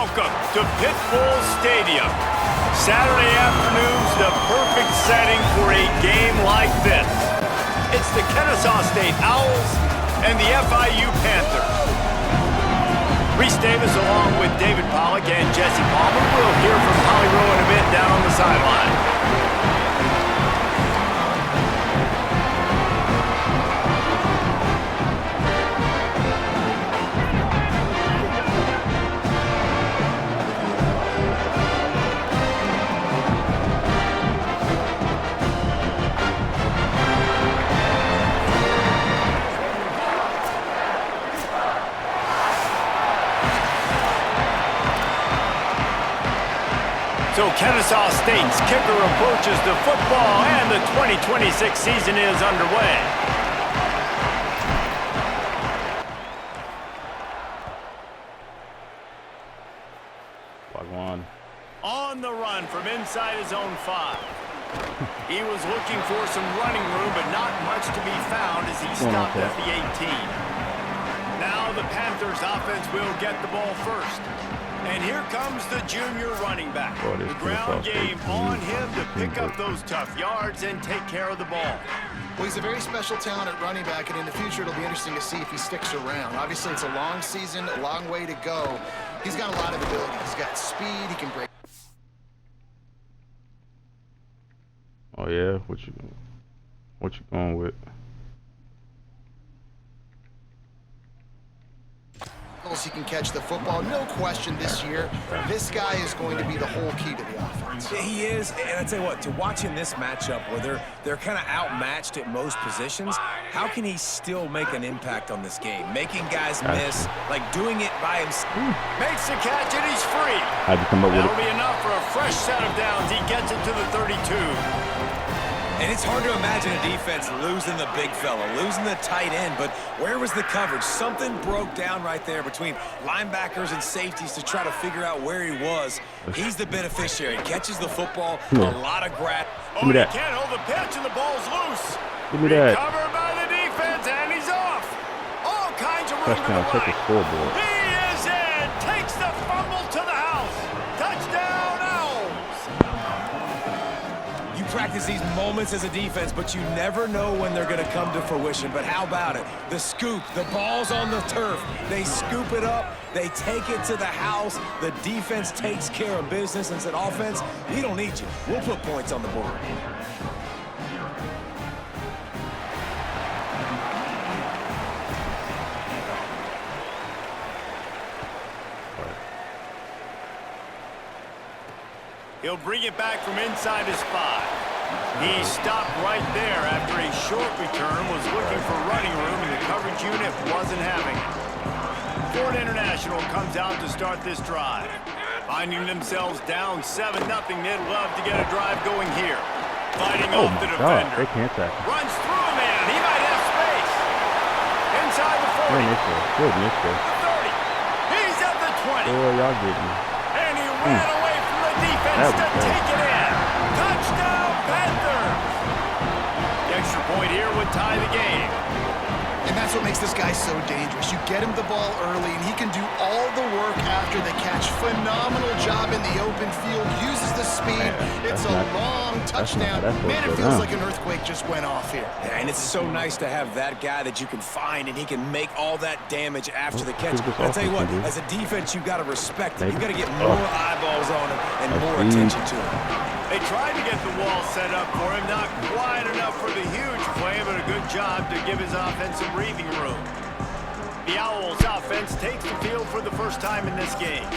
welcome to Pitbull Stadium. Saturday afternoon's the perfect setting for a game like this. It's the Kennesaw State Owls and the FIU Panthers. Reese Davis along with David Pollack and Jesse Palmer. We'll hear from Holly Rowe in a bit down on the sideline. So Kennesaw State's kicker approaches the football, and the 2026 season is underway. On the run from inside his own 5. He was looking for some running room, but not much to be found as he stopped at the 18. Now the Panthers offense will get the ball first. And here comes the junior running back. The ground game on him to pick up those tough yards and take care of the ball. Well, he's a very special talent at running back, and in the future it'll be interesting to see if he sticks around. Obviously, it's a long season, a long way to go. He's got a lot of ability. He's got speed. He can break. Oh yeah, what you going with? He can catch the football, no question this year. This guy is going to be the whole key to the offense. He is, and I tell you what, to watch in this matchup where they're kind of outmatched at most positions, how can he still make an impact on this game? Making guys miss, like doing it by himself. Makes the catch and he's free. How'd you come up with it? That'll be enough for a fresh set of downs. He gets it to the 32. And it's hard to imagine a defense losing the big fella, losing the tight end, but where was the coverage? Something broke down right there between linebackers and safeties to try to figure out where he was. He's the beneficiary. Catches the football, a lot of grab. Oh, he can't hold the pitch and the ball's loose. Give me that. Covered by the defense, and he's off. All kinds of room Touchdown, check the scoreboard. He is in. Takes the fumble to the house. Touchdown, Owls. Practice these moments as a defense, but you never know when they're going to come to fruition. But how about it? The scoop, the ball's on the turf. They scoop it up. They take it to the house. The defense takes care of business and said, offense, we don't need you. We'll put points on the board. He'll bring it back from inside his 5. He stopped right there after a short return, was looking for running room, and the coverage unit wasn't having it. Ford International comes out to start this drive. Finding themselves down 7-0, they'd love to get a drive going here. Fighting off the defender. They can't tackle. Runs through a man. He might have space. Inside the 40. Good mister. The 30. He's at the 20. Boy, y'all get me. And he ran away from the defense to take it in. Touchdown, Panthers! The extra point here would tie the game. And that's what makes this guy so dangerous. You get him the ball early, and he can do all the work after the catch. Phenomenal job in the open field. Uses the speed. It's a long touchdown. Man, it feels like an earthquake just went off here. Yeah, and it's so nice to have that guy that you can find, and he can make all that damage after the catch. I'll tell you what, as a defense, you've got to respect him. You've got to get more eyeballs on him and more attention to him. They tried to get the wall set up for him. Not quite enough for the huge play, but a good job to give his offense some breathing room. The Owls offense takes the field for the first time in this game.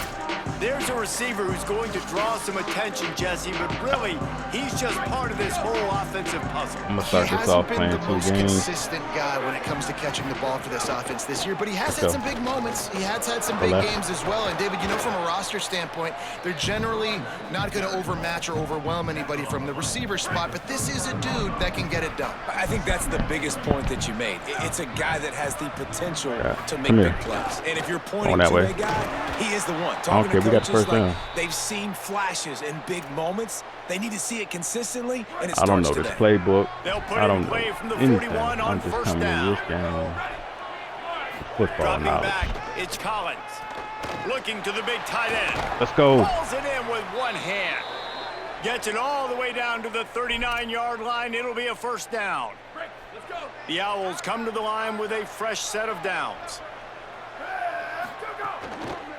There's a receiver who's going to draw some attention, Jesse, but really, he's just part of this whole offensive puzzle. I'm going to start this off playing 2 games. He hasn't been the most consistent guy when it comes to catching the ball for this offense this year, but he has had some big moments. He has had some big games as well. And, David, you know, from a roster standpoint, they're generally not going to overmatch or overwhelm anybody from the receiver spot, but this is a dude that can get it done. I think that's the biggest point that you made. It's a guy that has the potential to make big plays. And if you're pointing to a guy, he is the one. Talking to coaches like they've seen flashes and big moments. They need to see it consistently, and it starts today. I don't know this playbook. I don't know anything. I'm just coming in this game. Football Dropping knowledge. back, it's Collins. Looking to the big tight end. Let's go. Pulls it in with one hand. Gets it all the way down to the 39-yard line. It'll be a first down. The Owls come to the line with a fresh set of downs.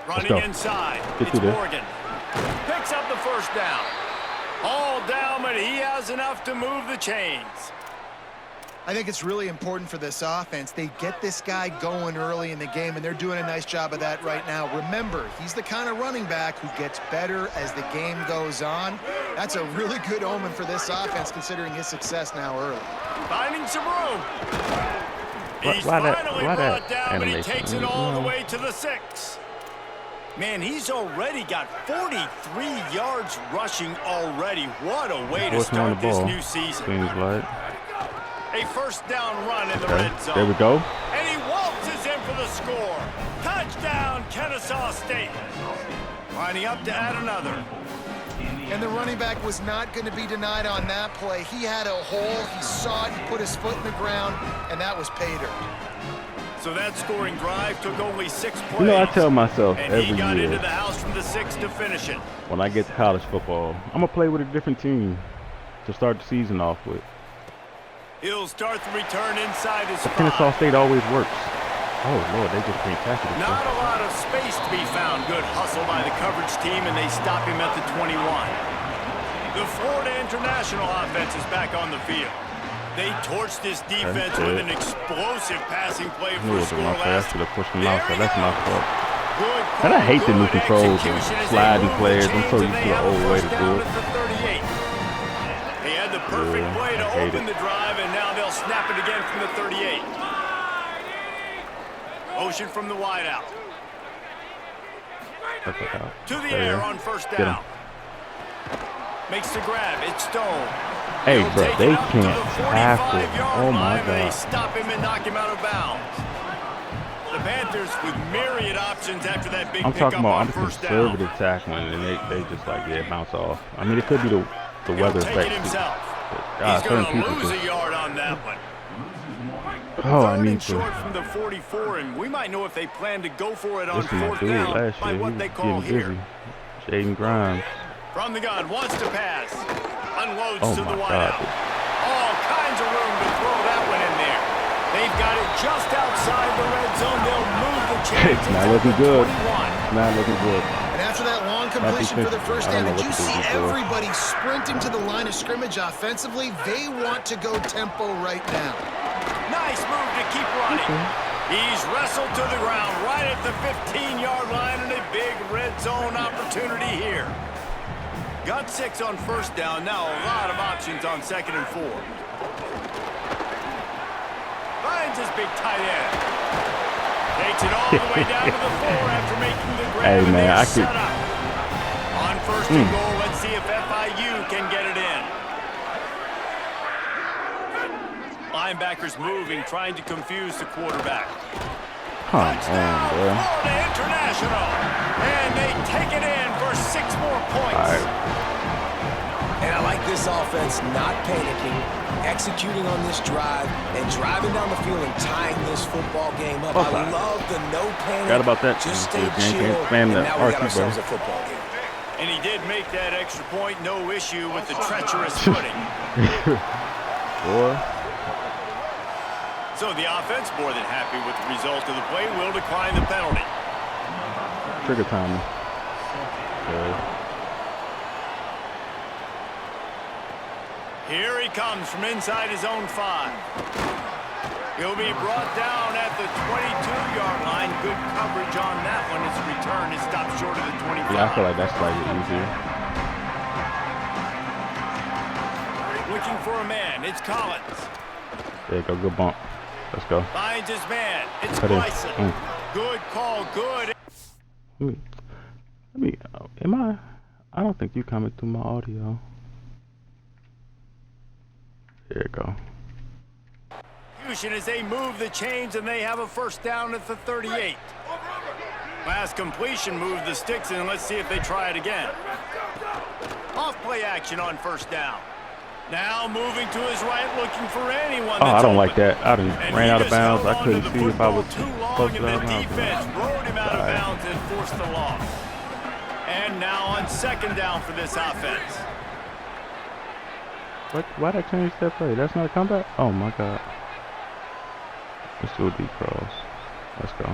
Running inside. It's Morgan. Picks up the first down. All down, but he has enough to move the chains. I think it's really important for this offense. They get this guy going early in the game, and they're doing a nice job of that right now. Remember, he's the kind of running back who gets better as the game goes on. That's a really good omen for this offense, considering his success now early. Finding some room. He's finally brought down, but he takes it all the way to the 6. Man, he's already got 43 yards rushing already. What a way to start this new season. Seems like. A first down run in the red zone. There we go. And he waltzes in for the score. Touchdown, Kennesaw State. Lining up to add another. And the running back was not going to be denied on that play. He had a hole. He saw it. He put his foot in the ground, and that was pay dirt. So that scoring drive took only 6 plays. You know, I tell myself and every he got year into the house from the 6 to finish it. when I get to college football, I'm going to play with a different team to start the season off with. He'll start the return inside his 5. Kennesaw State always works. Oh, Lord, they just can't tackle it. Not a lot of space to be found. Good hustle by the coverage team, and they stop him at the 21. The Florida International offense is back on the field. They torched this defense with an explosive passing play for a score last. Should have pushed him out, so that's my fault. And I hate the new controls and sliding players. I'm so used to the old way to do it. They had the perfect play to open the drive, and now they'll snap it again from the 38. Motion from the wideout. To the air on first down. Makes the grab. It's Stone. Hey, bro, they can't tackle. Oh, my God. They stop him and knock him out of bounds. The Panthers with myriad options after that big pickup on first down. I'm talking about conservative tackling, and they just like, yeah, bounce off. I mean, it could be the weather effect. He's going to lose a yard on that one. Oh, I need to. Short from the 44, and we might know if they plan to go for it on This is my fourth dude down last by year. what He they was call getting here. busy. Jaden Grimes. From the gun, wants to pass. Unloads Oh, to the my wideout. God. All kinds of room to throw that one in there. They've got it just outside the red zone. They'll move the chains. It's not looking good. 21. Not looking good. And after that long completion for the first down, did you see before. everybody sprinting to the line of scrimmage offensively? They want to go tempo right now. Nice move to keep running. He's wrestled to the ground right at the 15-yard line, and a big red zone opportunity here. Got 6 on first down. Now a lot of options on 2nd and 4. Finds his big tight end. Takes it all the way down to the 4 after making the grab. Hey, man, I set up. On 1st and goal, let's see if FIU can get it in. Linebackers moving, trying to confuse the quarterback. Touchdown, Florida International. And they take it in for 6 more points. And I like this offense not panicking, executing on this drive, and driving down the field and tying this football game up. I love the no panic. Forgot about that. Just stay chill, and now we got ourselves a football game. And he did make that extra point, no issue with the treacherous footing. Boy. So the offense, more than happy with the result of the play, will decline the penalty. Trigger timing. Here he comes from inside his own 5. He'll be brought down at the 22-yard line. Good coverage on that one. His return is stopped short of the 25. Yeah, I feel like that's slightly easier. Looking for a man. It's Collins. There you go. Good bump. Let's go. Finds his man. It's Cut in. Bryson. Good call. Good. I don't think you coming through my audio. There you go. As they move the chains, and they have a first down at the 38. Last completion moved the sticks, and let's see if they try it again. Off play action on first down. Now moving to his right, looking for anyone. Oh, I don't open. like that. I done And ran he out of just bounds. held I on couldn't to the see if I football was too long, close and to the that. defense rode him out of bounds and forced the loss. And now on second down for this offense. What? Why'd I change that play? That's not a comeback? Oh my God. Let's do a deep cross. Let's go.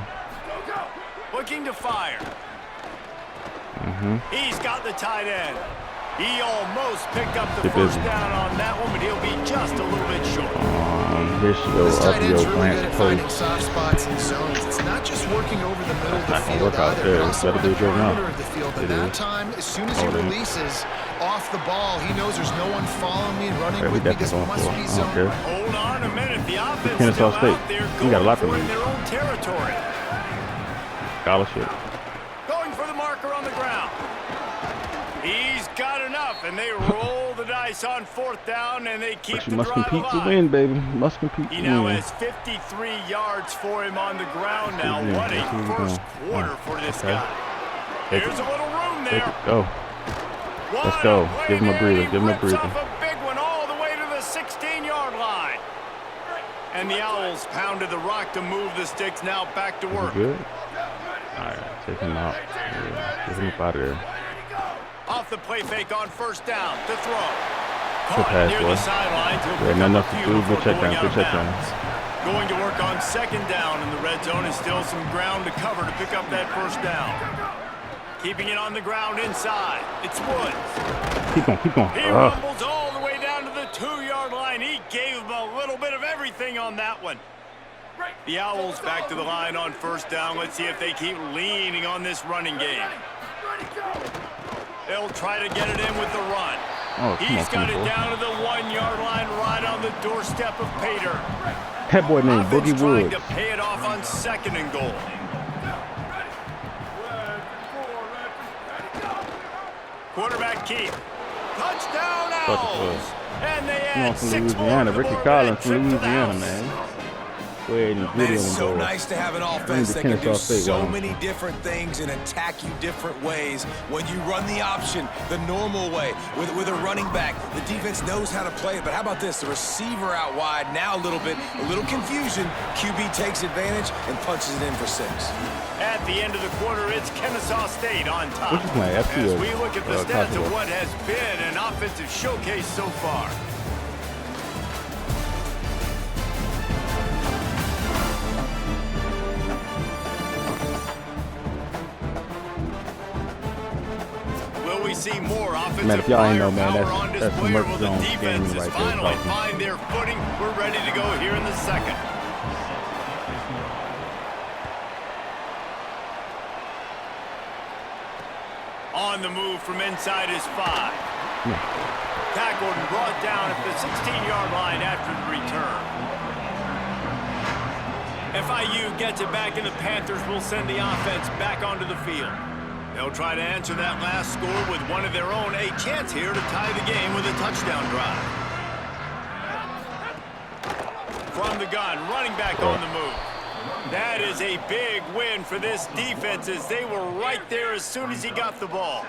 Looking to fire. Mm-hmm. He's got the tight end. He almost picked up the Get first busy. down on that one, but he'll be just a little bit short. Here she goes. This Up tight the end's old really Grant good at post. finding soft spots and zones. It's not just working over the middle of the Not gonna field work out either, there. but also Better on be the good now. perimeter of the field. And It that is. time, as soon as he Hold in. releases off the ball, he knows there's no one following me and running Okay, we with me. This definitely must going be for it. I don't zone. care. Hold on a minute. The offense Kennesaw still State. out there We got a lot to going for it in lose. their own territory. Scholarship. Going for the marker on the ground. He's got enough, and they roll the dice on fourth down, and they keep But you the must drive compete to alive. win, baby. Must compete He to now win. has 53 yards for him on the ground now. Yeah, What that's where a we first going. quarter Oh, for this okay. guy. Take There's it. a little room Take there. it. Go. What Let's go. a play Give him a there, breather. and he Give him a rips breather. off a big one all the way to the 16-yard line. And the Owls pounded the rock to move the sticks. Now back to work. Good. All right. Take him out. Yeah. Get him up out of there. Off the play fake on first down to throw. Good Caught pass, near boy. the sideline. Yeah, not enough to do. Good check down. Good check down. Going to work on second down in the red zone, and still some ground to cover to pick up that first down. Keeping it on the ground inside. It's Woods. Keep going. Keep going. He rumbles all the way down to the 2-yard line. He gave him a little bit of everything on that one. The Owls back to the line on first down. Let's see if they keep leaning on this running game. They'll try to get it in with the run. Oh, He's got it down to the 1-yard line right on the doorstep of Pater. That boy named Offense Boogie trying Woods. to pay it off on second and goal. Quarterback keep. Touchdown Owls. And they Come on add from 6 Louisiana. more to the Ricky board Collins with that from trip to the Louisiana, house. man. Go ahead and Man, video it's and so go. nice to have an Bring offense the that can do Kennesaw State so going. many different things and attack you different ways. When you run the option, the normal way, with a running back, the defense knows how to play it. But how about this? The receiver out wide, now a little confusion. QB takes advantage and punches it in for 6. At the end of the quarter, it's Kennesaw State on top. Which is my FP As we look at the stats Constable. of what has been an offensive showcase so far. Will we see more offensive Man, if y'all ain't know, man, firepower on that's display, Murph or will the Jones defenses gaming right there, finally talking. find their footing? We're ready to go here in the second. On the move from inside his 5. Tackled and brought down at the 16-yard line after the return. FIU gets it back, and the Panthers will send the offense back onto the field. They'll try to answer that last score with one of their own. A chance here to tie the game with a touchdown drive. From the gun, running back on the move. That is a big win for this defense, as they were right there as soon as he got the ball.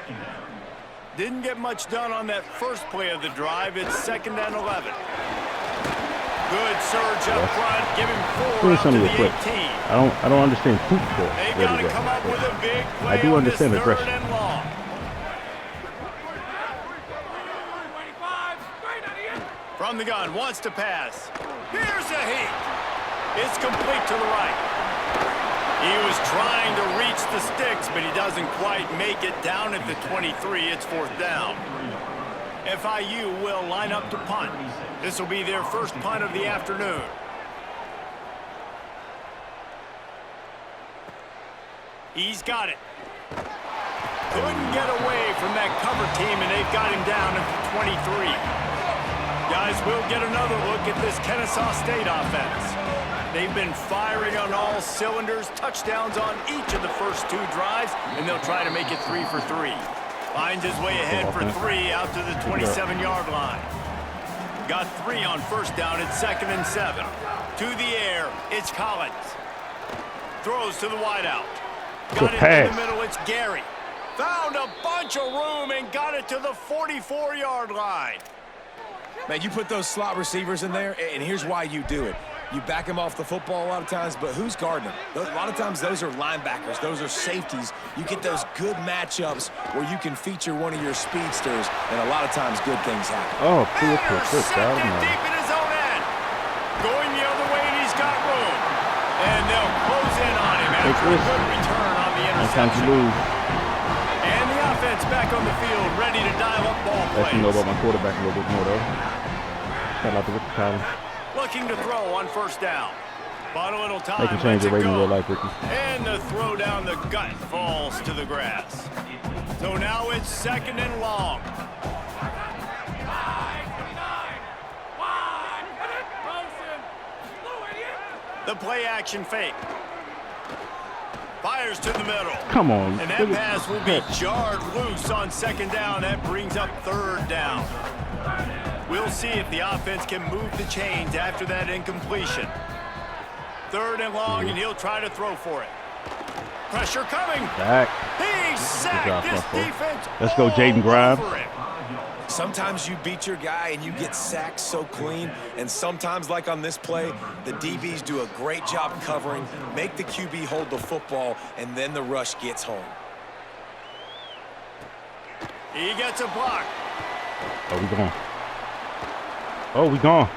Didn't get much done on that first play of the drive. It's 2nd and 11. Good surge up front. Give him 4 out to the 18. I don't understand football. They've got to come up with a big play I do on this understand 3rd aggression. and long. From the gun, wants to pass. Here's a heat. It's complete to the right. He was trying to reach the sticks, but he doesn't quite make it down at the 23. It's 4th down. FIU will line up to punt. This will be their first punt of the afternoon. He's got it. Couldn't get away from that cover team, and they've got him down at the 23. Guys, we'll get another look at this Kennesaw State offense. They've been firing on all cylinders, touchdowns on each of the first 2 drives, and they'll try to make it 3 for 3. Finds his way ahead for 3 out to the 27-yard line. Got 3 on first down at 2nd and 7. To the air, it's Collins. Throws to the wideout. Got it in the middle, it's Gary. Found a bunch of room and got it to the 44-yard line. Man, you put those slot receivers in there, and here's why you do it. You back them off the football a lot of times, but who's guarding them? A lot of times those are linebackers. Those are safeties. You get those good matchups where you can feature one of your speedsters, and a lot of times good things happen. Oh, cool. Intercepted deep in his own end. Going the other way, and he's got room. And they'll close in on him after a good return on the interception. And the offense back on the field, ready to dial up ball plays. Let you know about my quarterback a little bit more, though. Shout out to Ricky Collins. Looking to throw on first down. But a little time. They can change the rating in real life, Ricky. And the throw down the gut falls to the grass. So now it's 2nd and long. The play action fake. Fires to the middle. Come on. And that pass will be jarred loose on 2nd down. That brings up 3rd down. We'll see if the offense can move the chains after that incompletion. 3rd and long, and he'll try to throw for it. Pressure coming. Back. He's sacked. This defense. Let's go, Jaden Grimes. Sometimes you beat your guy and you get sacked so clean, and sometimes, like on this play, the DBs do a great job covering, make the QB hold the football, and then the rush gets home. He gets a block. Oh, we gone. Oh, we gone.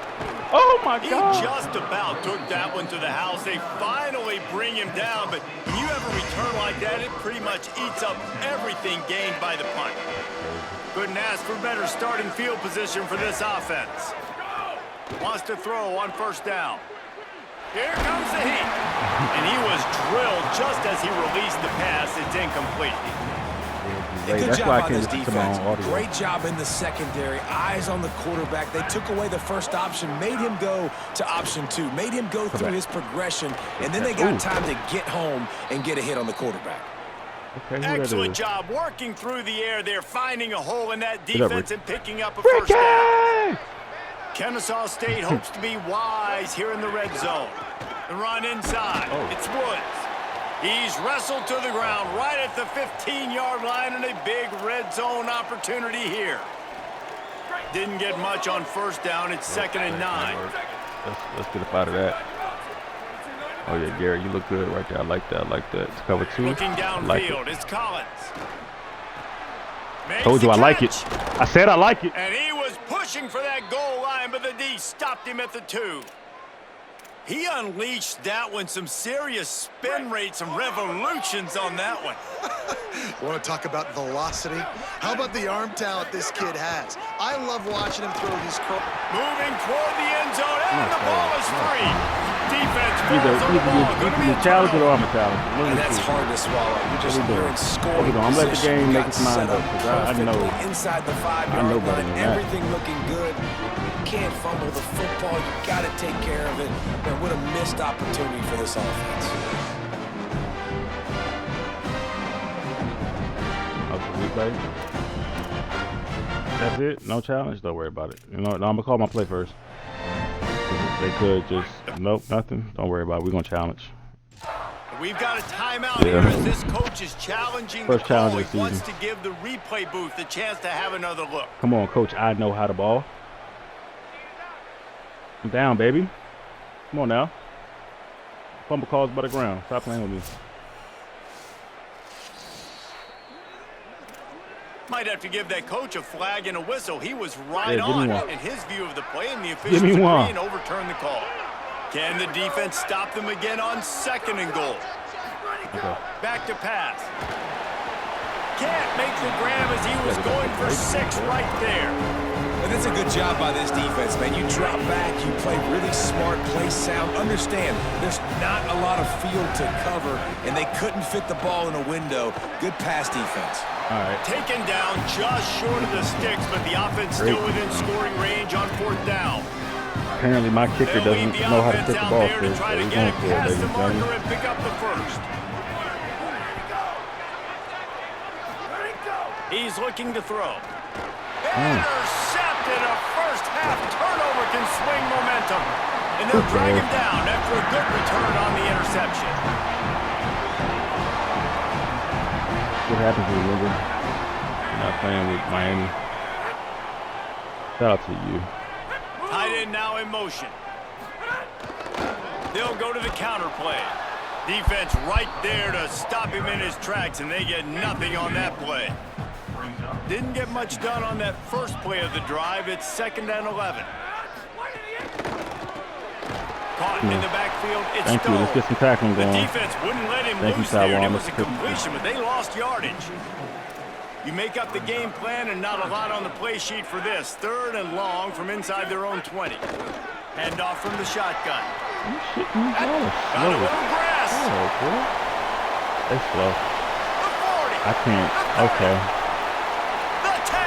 Oh, my God. He just about took that one to the house. They finally bring him down, but when you have a return like that, it pretty much eats up everything gained by the punt. Couldn't ask for better starting field position for this offense. Wants to throw on 1st down. Here comes the heat. And he was drilled just as he released the pass. It's incomplete. Good job on this defense. Great job in the secondary. Eyes on the quarterback. They took away the first option, made him go to option 2, made him go through his progression, and then they got time to get home and get a hit on the quarterback. Okay, excellent job working through the air there, finding a hole in that defense and picking up a first down. Kennesaw State hopes to be wise here in the red zone. The run inside. It's Woods. He's wrestled to the ground right at the 15-yard line, and a big red zone opportunity here. Didn't get much on 1st down. It's 2nd and 9. Let's get up out of that. Oh, yeah, Gary, you look good right there. I like that. It's cover 2. Looking downfield, it's Collins. Told you I like it. I said I like it. And he was pushing for that goal line, but the D stopped him at the 2. He unleashed that one. Some serious spin rates, some revolutions on that one. Want to talk about velocity? How about the arm talent this kid has? I love watching him throw these moving toward the end zone, and the ball is free. Defense falls on the ball. Going to be a challenge or I'm a challenge. And that's hard to swallow. You're just in scoring position. I'm letting the game make its mind up, because I know. Inside the 5-yard line, everything looking good. Can't fumble the football. You got to take care of it. And what a missed opportunity for this offense. That's it. No challenge. Don't worry about it. You know, I'm gonna call my play first. They could just nothing. Don't worry about it. We're gonna challenge. We've got a timeout here as this coach is challenging first the call. Challenge He wants to give the replay booth the chance to have another look. Come on, coach. I know how to ball. I'm down, baby. Come on now. Fumble calls by the ground. Stop playing with me. Might have to give that coach a flag and a whistle. He was right on in his view of the play, and the officials agree and overturn the call. Can the defense stop them again on 2nd and goal? Okay. Back to pass. Can't make the grab as he was going for 6 right there. And that's a good job by this defense, man. You drop back, you play really smart, play sound. Understand, there's not a lot of field to cover, and they couldn't fit the ball in a window. Good pass defense. All right. Taken down just short of the sticks, but the offense still within scoring range on 4th down. Apparently my kicker doesn't know how to pick the ball first, so he's going for it, ladies and gentlemen. And pick up the first. He's looking to throw. Intercepted. A first-half turnover can swing momentum. And they'll drag him down after a good return on the interception. What happens when you're not playing with Miami? Shout out to you. Tight end now in motion. They'll go to the counter play. Defense right there to stop him in his tracks, and they get nothing on that play. Didn't get much done on that first play of the drive. It's 2nd and 11. Caught in the backfield. It's Thank you. Let's get some tackling going. The defense wouldn't let him loose there. It was a completion, but they lost yardage. You make up the game plan and not a lot on the play sheet for this. 3rd and long from inside their own 20. Hand off from the shotgun. Got a little grass. They slow. The 40. I can't. Okay. The 10.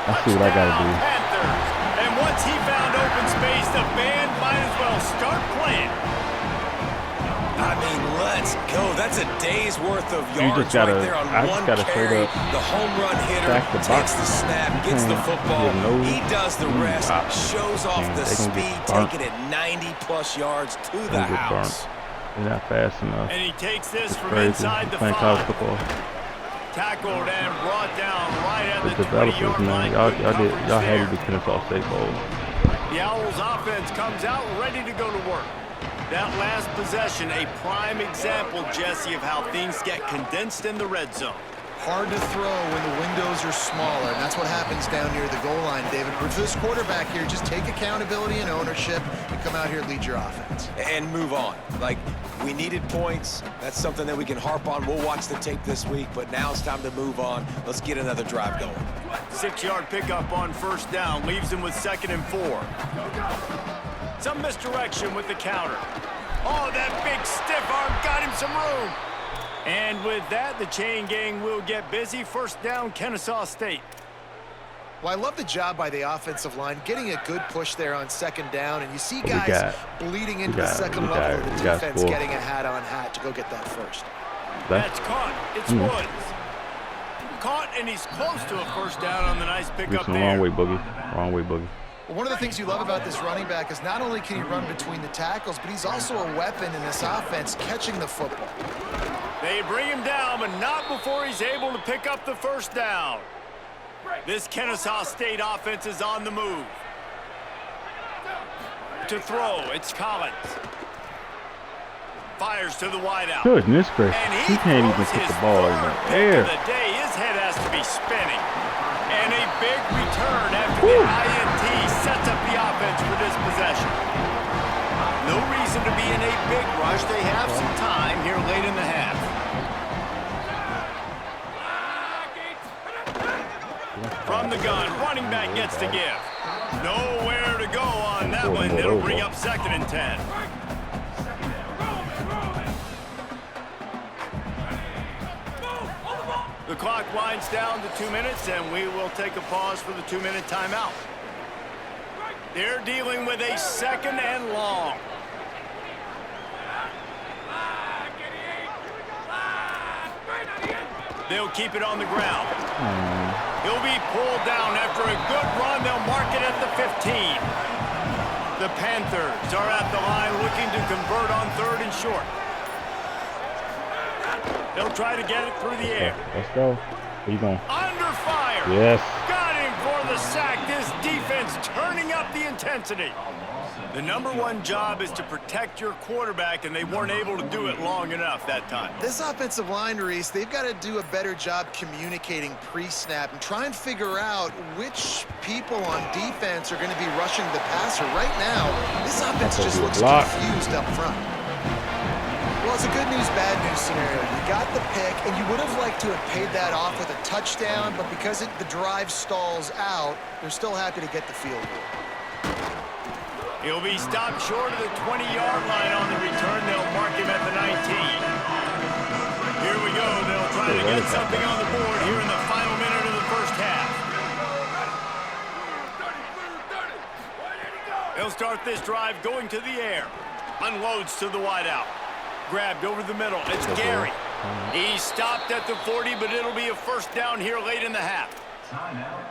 I see what I gotta do. Panthers. And once he found open space, the band might as well start playing. I mean, let's go. That's a day's worth of yards gotta, right there on one carry. The home run hitter takes the snap, gets the football. He does the rest, shows off the speed, taking it 90-plus yards to the house. They're not fast enough. And he takes this from crazy. inside the 5. Tackled and brought down right at the 20-yard line. Y'all had to do Kennesaw State Bowl. The Owls offense comes out ready to go to work. That last possession, a prime example, Jesse, of how things get condensed in the red zone. Hard to throw when the windows are smaller, and that's what happens down near the goal line, David. But for this quarterback here, just take accountability and ownership and come out here and lead your offense. And move on. Like, we needed points. That's something that we can harp on. We'll watch the tape this week, but now it's time to move on. Let's get another drive going. 6-yard pickup on 1st down, leaves him with 2nd and 4. Some misdirection with the counter. Oh, that big stiff arm got him some room. And with that, the chain gang will get busy. 1st down, Kennesaw State. Well, I love the job by the offensive line, getting a good push there on 2nd down, and you see guys bleeding into the second level of the defense getting a hat-on-hat to go get that first. That's caught. It's Woods. Caught, and he's close to a 1st down on the nice pickup there. Wrong way, Boogie. Wrong way, Boogie. Well, one of the things you love about this running back is not only can he run between the tackles, but he's also a weapon in this offense catching the football. They bring him down, but not before he's able to pick up the 1st down. This Kennesaw State offense is on the move. To throw, it's Collins. Fires to the wideout. Goodness gracious. And he can't even put the ball in the air. The day, his head has to be spinning. And a big return after the INT sets up the offense for this possession. No reason to be in a big rush. They have some time here late in the half. From the gun, running back gets to give. Nowhere to go on that one. It'll bring up 2nd and 10. The clock winds down to 2 minutes, and we will take a pause for the 2-minute timeout. They're dealing with a 2nd and long. They'll keep it on the ground. He'll be pulled down after a good run. They'll mark it at the 15. The Panthers are at the line looking to convert on 3rd and short. They'll try to get it through the air. Let's go. Where you going? Under fire. Yes. Got him for the sack. This defense turning up the intensity. The #1 job is to protect your quarterback, and they weren't able to do it long enough that time. This offensive line, Reese, they've got to do a better job communicating pre-snap and try and figure out which people on defense are going to be rushing the passer. Right now, this offense just looks confused up front. Well, it's a good news, bad news scenario. You got the pick, and you would have liked to have paid that off with a touchdown, but because the drive stalls out, they're still happy to get the field goal. He'll be stopped short of the 20-yard line on the return. They'll mark him at the 19. Here we go. They'll try to get something on the board here in the final minute of the 1st half. They'll start this drive going to the air. Unloads to the wideout. Grabbed over the middle. It's Gary. He's stopped at the 40, but it'll be a 1st down here late in the half.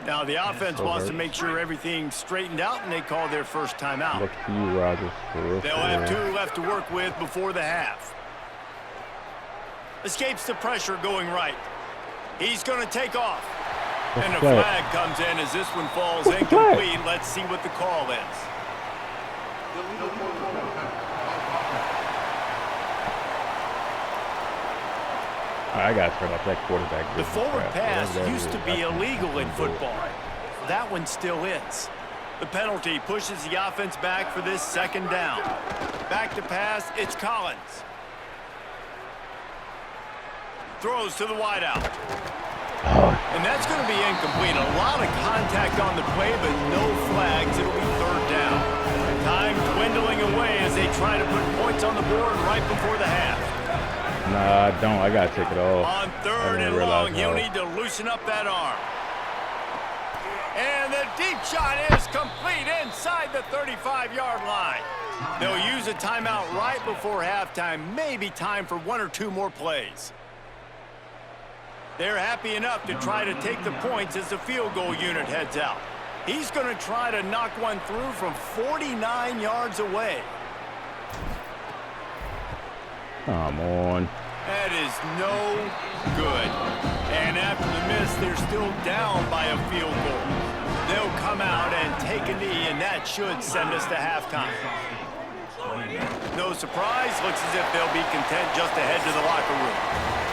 Now the offense wants to make sure everything's straightened out, and they call their 1st timeout. Look to you, Rogers. They'll have 2 left to work with before the half. Escapes the pressure going right. He's going to take off. And the flag comes in as this one falls incomplete. Let's see what the call is. I got to turn off that quarterback. The forward pass used to be illegal in football. That one still is. The penalty pushes the offense back for this second down. Back to pass, it's Collins. Throws to the wideout. And that's going to be incomplete. A lot of contact on the play, but no flags. It'll be third down. Time dwindling away as they try to put points on the board right before the half. Nah, I don't. I got to take it off. On third and long, he'll need to loosen up that arm. And the deep shot is complete inside the 35-yard line. They'll use a timeout right before halftime. Maybe time for one or two more plays. They're happy enough to try to take the points as the field goal unit heads out. He's going to try to knock one through from 49 yards away. Come on. That is no good. And after the miss, they're still down by a field goal. They'll come out and take a knee, and that should send us to halftime. No surprise, looks as if they'll be content just to head to the locker room.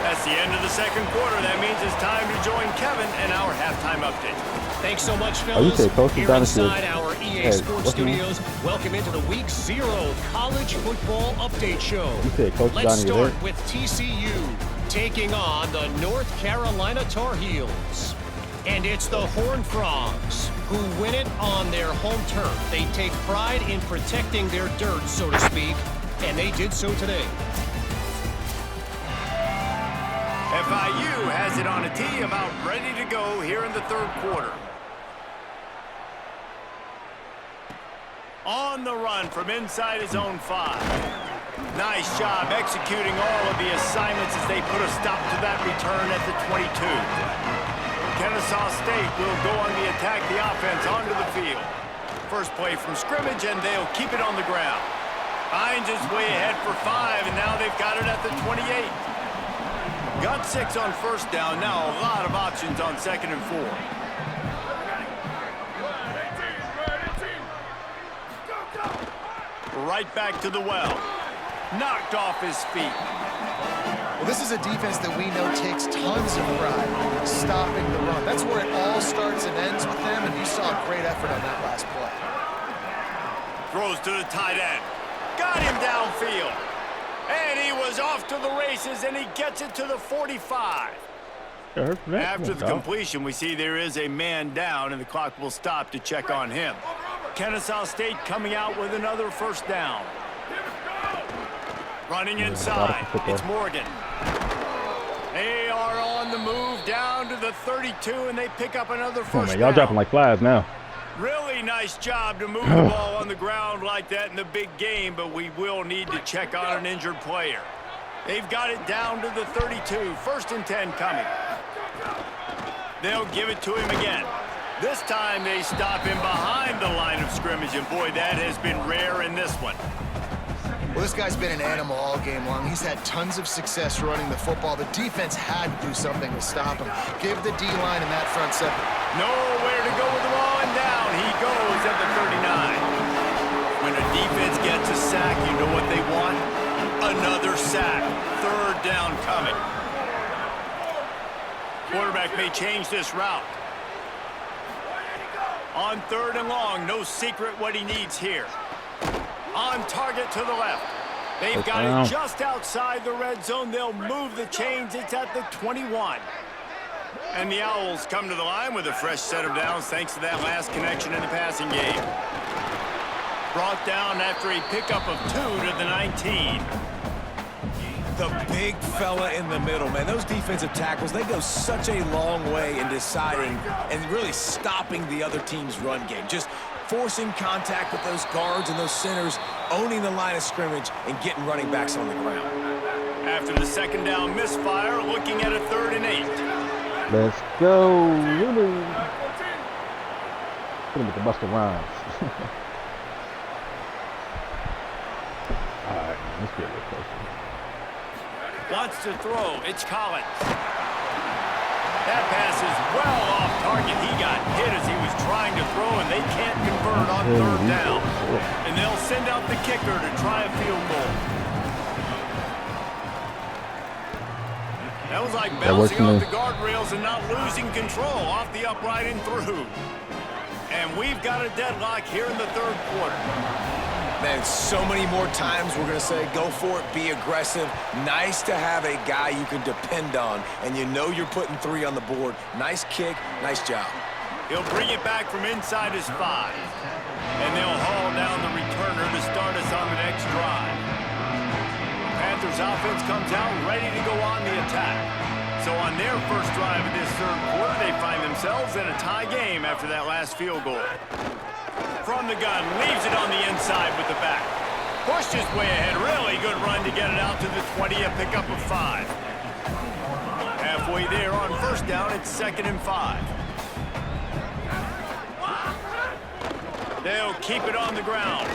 That's the end of the second quarter. That means it's time to join Kevin and our halftime update. Thanks so much, fellas. Here Dynasty. inside our EA Sports Studios, welcome into the Week 0 College Football Update Show. Let's start with TCU taking on the North Carolina Tar Heels. And it's the Horned Frogs who win it on their home turf. They take pride in protecting their dirt, so to speak, and they did so today. FIU has it on a tee, about ready to go here in the third quarter. On the run from inside his own 5. Nice job executing all of the assignments as they put a stop to that return at the 22. Kennesaw State will go on the attack, the offense onto the field. First play from scrimmage, and they'll keep it on the ground. Hines is way ahead for 5, and now they've got it at the 28. Got 6 on first down. Now a lot of options on second and 4. Right back to the well. Knocked off his feet. Well, this is a defense that we know takes tons of pride stopping the run. That's where it all starts and ends with them, and you saw a great effort on that last play. Throws to the tight end. Got him downfield. And he was off to the races, and he gets it to the 45. After the completion, we see there is a man down, and the clock will stop to check on him. Kennesaw State coming out with another first down. Running inside, it's Morgan. They are on the move down to the 32, and they pick up another first down. Y'all dropping like flies now. Really nice job to move the ball on the ground like that in the big game, but we will need to check on an injured player. They've got it down to the 32. First and 10 coming. They'll give it to him again. This time they stop him behind the line of scrimmage, and boy, that has been rare in this one. Well, this guy's been an animal all game long. He's had tons of success running the football. The defense had to do something to stop him. Give the D-line in that front seven. Nowhere to go with the ball, and down he goes at the 39. When a defense gets a sack, you know what they want? Another sack. Third down coming. Quarterback may change this route. On third and long, no secret what he needs here. On target to the left. They've got it just outside the red zone. They'll move the chains. It's at the 21. And the Owls come to the line with a fresh set of downs thanks to that last connection in the passing game. Brought down after a pickup of 2 to the 19. The big fella in the middle, man. Those defensive tackles, they go such a long way in deciding and really stopping the other team's run game. Just forcing contact with those guards and those centers, owning the line of scrimmage, and getting running backs on the ground. After the second down misfire, looking at a 3rd and 8. Let's go, Lulu. Put him with the Busta Rhymes. All right, let's get a little closer. Wants to throw. It's Collins. That pass is well off got hit as he was trying to throw, and they can't convert on third down. And they'll send out the kicker to try a field goal. That was like bouncing off the guardrails and not losing control off the upright and through. And we've got a deadlock here in the third quarter. Man, so many more times we're going to say, go for it, be aggressive. Nice to have a guy you can depend on, and you know you're putting 3 on the board. Nice kick, nice job. He'll bring it back from inside his 5. And they'll haul down the returner to start us on the next drive. Panthers offense comes out ready to go on the attack. So on their first drive of this third quarter, they find themselves in a tie game after that last field goal. From the gun, leaves it on the inside with the back. Pushed his way ahead, really good run to get it out to the 20, a pickup of 5. Halfway there on first down, it's 2nd and 5. They'll keep it on the ground.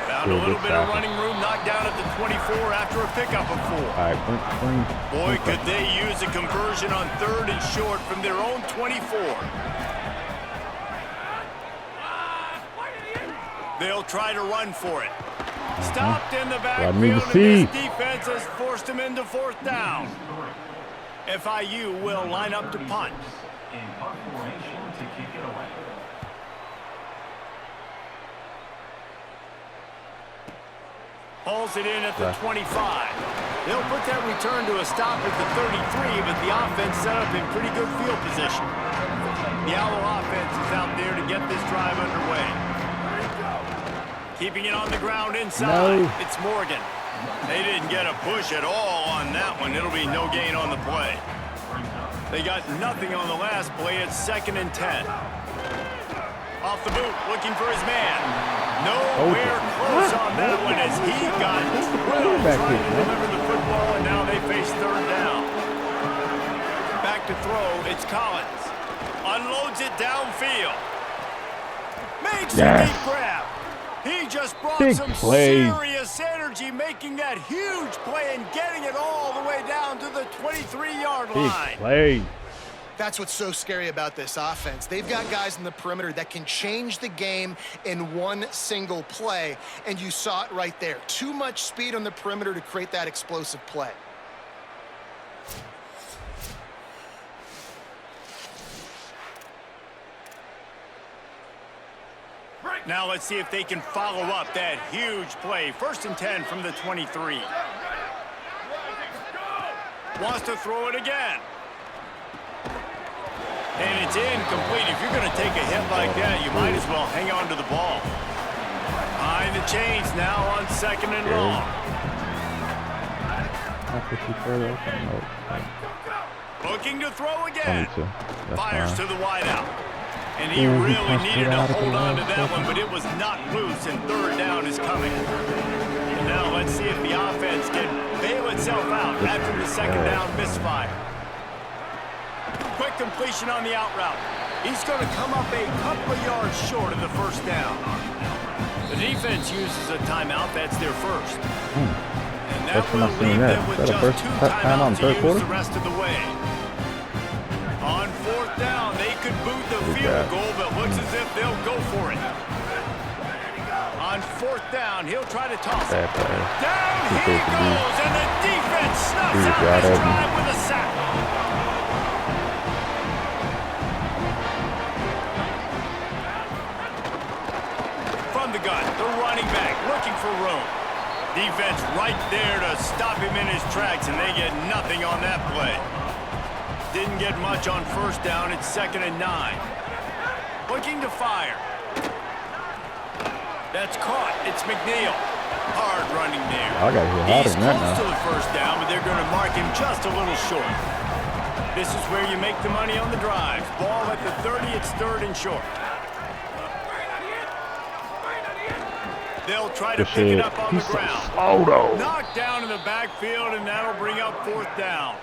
Found a little bit of running room, knocked down at the 24 after a pickup of 4. All right, Boy, could they use a conversion on 3rd and short from their own 24. They'll try to run for it. Stopped in the backfield, and this defense has forced him into 4th down. FIU will line up to punt. Hauls it in at the 25. They'll put that return to a stop at the 33, but the offense set up in pretty good field position. The Owl offense is out there to get this drive underway. Keeping it on the ground inside. No. It's Morgan. They didn't get a push at all on that one. It'll be no gain on the play. They got nothing on the last play. It's 2nd and 10. Off the boot, looking for his man. Nowhere close on that one as he got drilled trying to deliver the football, and now they face 3rd down. Back to throw, it's Collins. Unloads it downfield. Makes a deep grab. He just brought some serious energy, making that huge play and getting it all the way down to the 23-yard line. Big play. That's what's so scary about this offense. They've got guys in the perimeter that can change the game in one single play, and you saw it right there. Too much speed on the perimeter to create that explosive play. Now let's see if they can follow up that huge play. 1st and 10 from the 23. Wants to throw it again. And it's incomplete. If you're going to take a hit like that, you might as well hang on to the ball. Behind the chains now on 2nd and long. Looking to throw again. Fires to the wideout. And he really needed to hold on to that one, but it was not loose, and 3rd down is coming. And now let's see if the offense can bail itself out after the 2nd down misfire. Quick completion on the out route. He's going to come up a couple of yards short of the 1st down. The defense uses a timeout. That's their first. And that will leave them with just 2 timeouts to use the rest of the way. On 4th down, they could boot the field goal, but looks as if they'll go for it. On 4th down, he'll try to toss it. Down he goes, and the defense snuffs out this drive with a sack. From the gun, the running back looking for room. Defense right there to stop him in his tracks, and they get nothing on that play. Didn't get much on 1st down. It's 2nd and 9. Looking to fire. That's caught. It's McNeil. Hard running there. I got hit harder than that now. He's close to the 1st down, but they're going to mark him just a little short. This is where you make the money on the drive. Ball at the 30. It's 3rd and short. They'll try to pick it up on the ground. Knocked down in the backfield, and that'll bring up 4th down.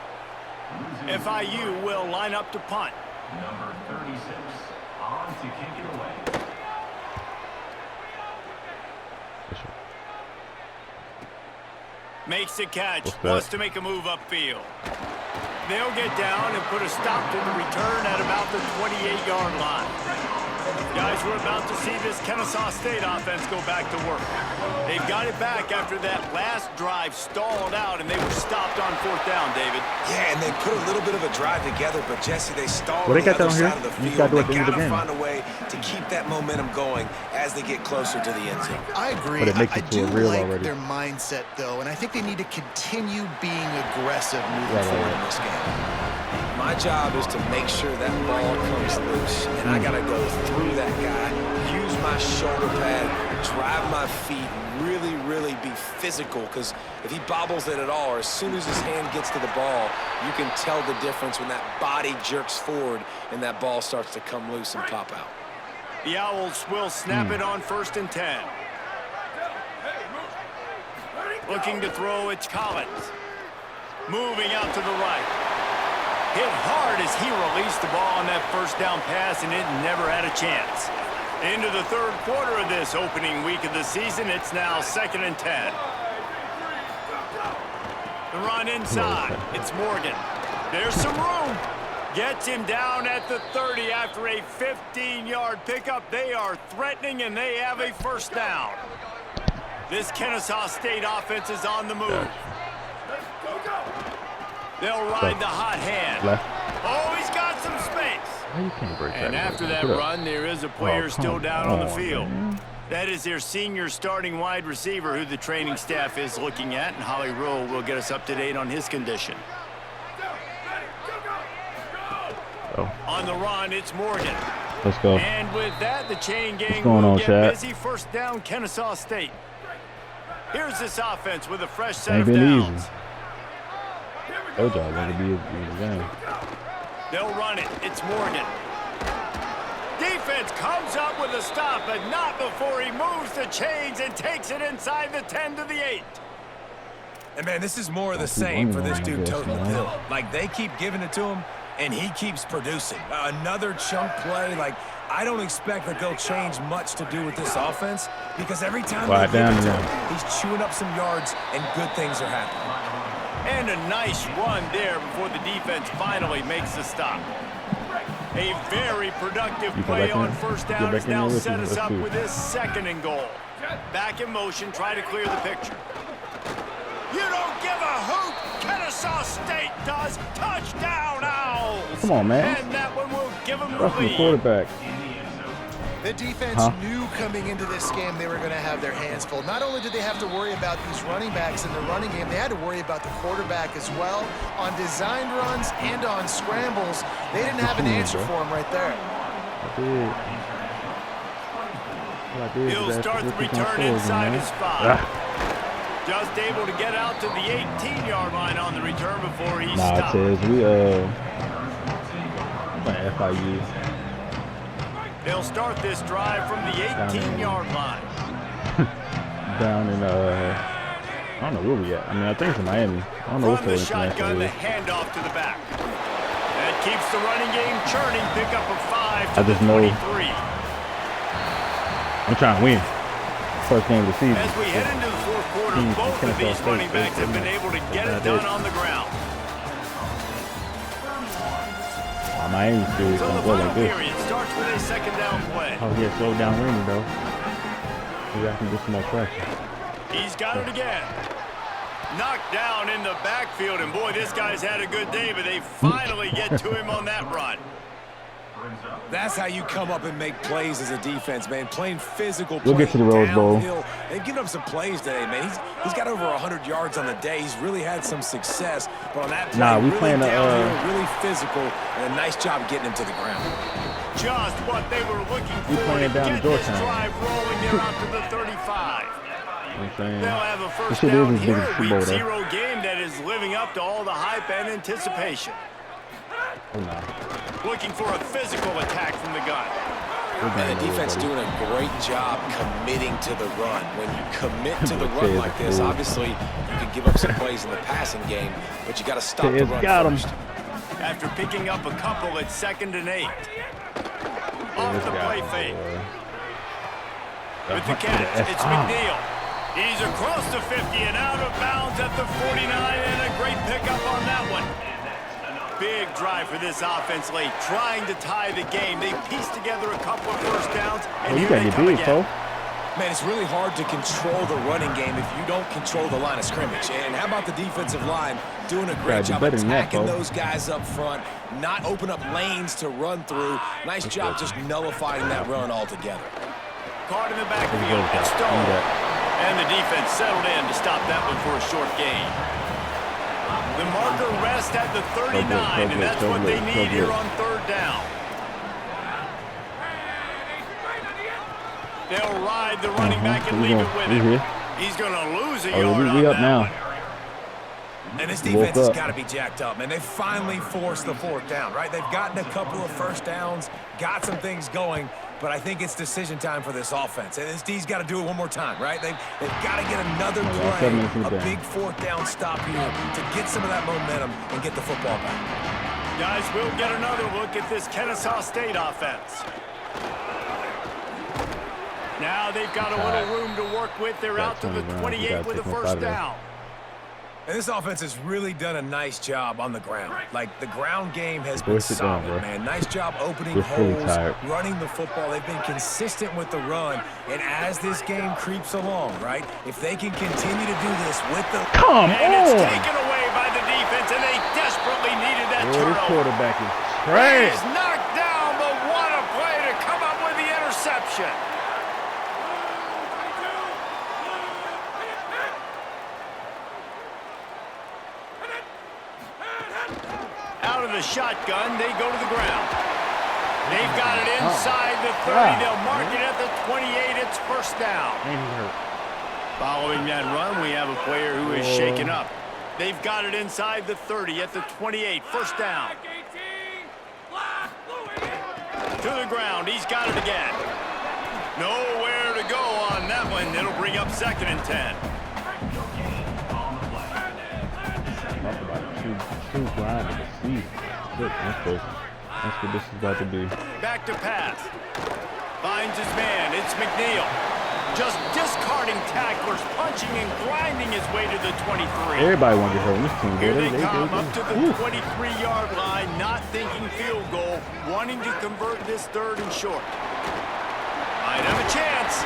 FIU will line up to punt. Number 36 on to kick it away. Makes the catch. Wants to make a move upfield. They'll get down and put a stop to the return at about the 28-yard line. Guys, we're about to see this Kennesaw State offense go back to work. They've got it back after that last drive stalled out, and they were stopped on 4th down, David. Yeah, and they put a little bit of a drive together, but Jesse, they stalled Well, they on got the down other here. side of the You field. gotta do it They at the end of the gotta game. find a way to keep that momentum going as they get closer to the end zone. I agree. But it makes I it to a do real like already. their mindset, though, and I think they need to continue being aggressive moving forward in this game. My job is to make sure that ball comes loose, and I got to go through that guy, use my shoulder pad, drive my feet, really, really be physical, because if he bobbles it at all, or as soon as his hand gets to the ball, you can tell the difference when that body jerks forward and that ball starts to come loose and pop out. The Owls will snap it on 1st and 10. Looking to throw, it's Collins. Moving out to the right. Hit hard as he released the ball on that 1st down pass, and it never had a chance. Into the 3rd quarter of this opening week of the season, it's now 2nd and 10. The run inside, it's Morgan. There's some room. Gets him down at the 30 after a 15-yard pickup. They are threatening, and they have a 1st down. This Kennesaw State offense is on the move. They'll ride the hot hand. Left. Oh, he's got some space. Oh, you can't break that. And after that run, there is a player still down on the field. That is their senior starting wide receiver who the training staff is looking at, and Holly Rowe will get us up to date on his condition. Oh. On the run, it's Morgan. Let's go. And with that, the chain gang going will on, get Chad? busy. 1st down, Kennesaw State. Here's this offense with a fresh set Ain't of been downs. easy. Told y'all it would be a game. They'll run it. It's Morgan. Defense comes up with a stop, but not before he moves the chains and takes it inside the 10 to the 8. And, man, this is more of the same for this dude, toting the pill. Like, they keep giving it to him, and he keeps producing. Another chunk play. Like, I don't expect that they'll change much to do with this offense, because every time they give it to him, he's chewing up some yards, and good things are happening. And a nice run there before the defense finally makes the stop. A very productive play on 1st down has now set us up with this 2nd and goal. Back in motion, try to clear the picture. You don't give a hoot. Kennesaw State does. Touchdown, Owls. Come on, man. And that one will give them the That's the lead. quarterback. The defense knew coming into this game they were going to have their hands full. Not only did they have to worry about these running backs in the running game, they had to worry about the quarterback as well. On designed runs and on scrambles, they didn't have an answer for him right there. He'll start the return inside his 5. Just able to get out to the 18-yard line on the return before he stopped. Tez, we playing FIU. They'll start this drive from the 18-yard line. Down in I don't know where we at. I mean, I think it's in Miami. I don't know From the shotgun, the handoff to the back. That keeps the running game churning. Pick up a 5 to the 23. I'm trying to win. First game of the season. As we head into the 4th quarter, both of these running backs have been able to get it done on the ground. Miami series So the don't go like final this. period starts with a 2nd down play. Oh, yeah, slow down Rainey, though. Maybe I can get some more traction. He's got it again. Knocked down in the backfield, and boy, this guy's had a good day, but they finally get to him on that run. That's how you come up and make plays as a defense, man. Playing physical, We'll get to the Rose Bowl. They've given up some plays today, man. He's got over 100 yards on the day. He's really had some success. But on that play, we really playing downhill, really physical, and a nice job getting him to the ground. Just what they were looking for playing to down get to this Georgetown. drive rolling there out to the 35. They'll have a first This shit down is as big here. as A Super Bowl, week though. 0 game that is living up to all the hype and anticipation. Oh, no. Looking for a physical attack from the gun. And the defense doing a great job committing to the run. When you commit to the run like this, obviously you can give up some plays in the passing game, but you got to stop the run first. After picking up a couple, it's 2nd and 8. Off the play fake. With the catch, it's McNeil. He's across the 50 and out of bounds at the 49, and a great pickup on that one. big drive for this offense late, trying to tie the game. They pieced together a couple of first downs, and here they come again. Man, it's really hard to control the running game if you don't control the line of scrimmage. And how about the defensive line doing a great job attacking those guys up front, not open up lanes to run through. Nice job just nullifying that run altogether. Caught in the backfield and Stone. And the defense settled in to stop that one for a short gain. The marker rests at the 39, and that's what they need here on third down. They'll ride the running back and leave it with him. He's going to lose a yard on that now. And this defense has got to be jacked up, man. They finally forced the fourth down, right? They've gotten a couple of first downs, got some things going, but I think it's decision time for this offense. And this D's got to do it one more time, right? They've got to get another play, a big fourth down stop here to get some of that momentum and get the football back. Guys, we'll get another look at this Kennesaw State offense. Now they've got a little room to work with. They're out to the 28 with a first down. And this offense has really done a nice job on the ground. Like, the ground game has been solid, man. Nice job opening holes, running the football. They've been consistent with the run. And as this game creeps along, right, if they can continue to do this with the... And it's taken away by the defense, and they desperately needed that turnover. This quarterback is trash. He's knocked down, but what a play to come up with the interception. Out of the shotgun, they go to the ground. They've got it inside the 30. They'll mark it at the 28. It's first down. Following that run, we have a player who is shaken up. They've got it inside the 30 at the 28. First down. To the ground. He's got it again. Nowhere to go on that one. It'll bring up 2nd and 10. That's what this is about to be. Back to pass. Finds his man. It's McNeil. Just discarding tacklers, punching and grinding his way to the 23. Everybody wants to get hurt on this team. Here they come up to the 23-yard line, not thinking field goal, wanting to convert this 3rd and short. Might have a chance.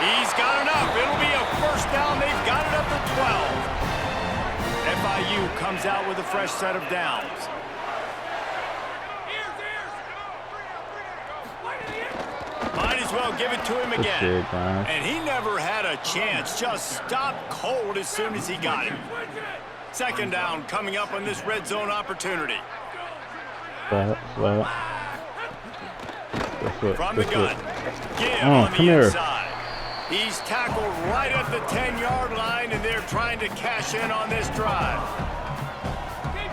He's got enough. It'll be a first down. They've got it up to 12. FIU comes out with a fresh set of downs. Might as well give it to him again. And he never had a chance. Just stopped cold as soon as he got it. 2nd down coming up on this red zone opportunity. From the gun. Give on the inside. He's tackled right at the 10-yard line, and they're trying to cash in on this drive.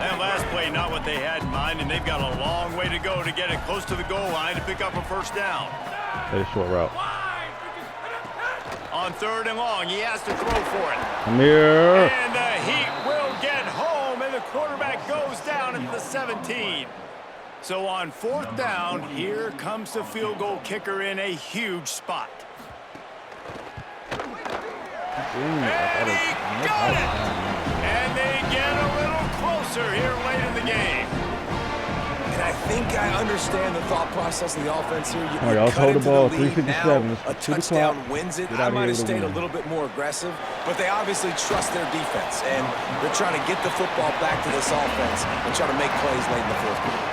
That last play, not what they had in mind, and they've got a long way to go to get it close to the goal line to pick up a first down. That's a short route. On 3rd and long, he has to throw for it. Amir. And the Heat will get home, and the quarterback goes down at the 17. So on 4th down, here comes the field goal kicker in a huge spot. And he got it! And they get a little closer here late in the game. And I think I understand the thought process of the offense here. You hold the ball, 3:57. A touchdown wins it. I might have stayed a little bit more aggressive, but they obviously trust their defense, and they're trying to get the football back to this offense and try to make plays late in the 4th quarter.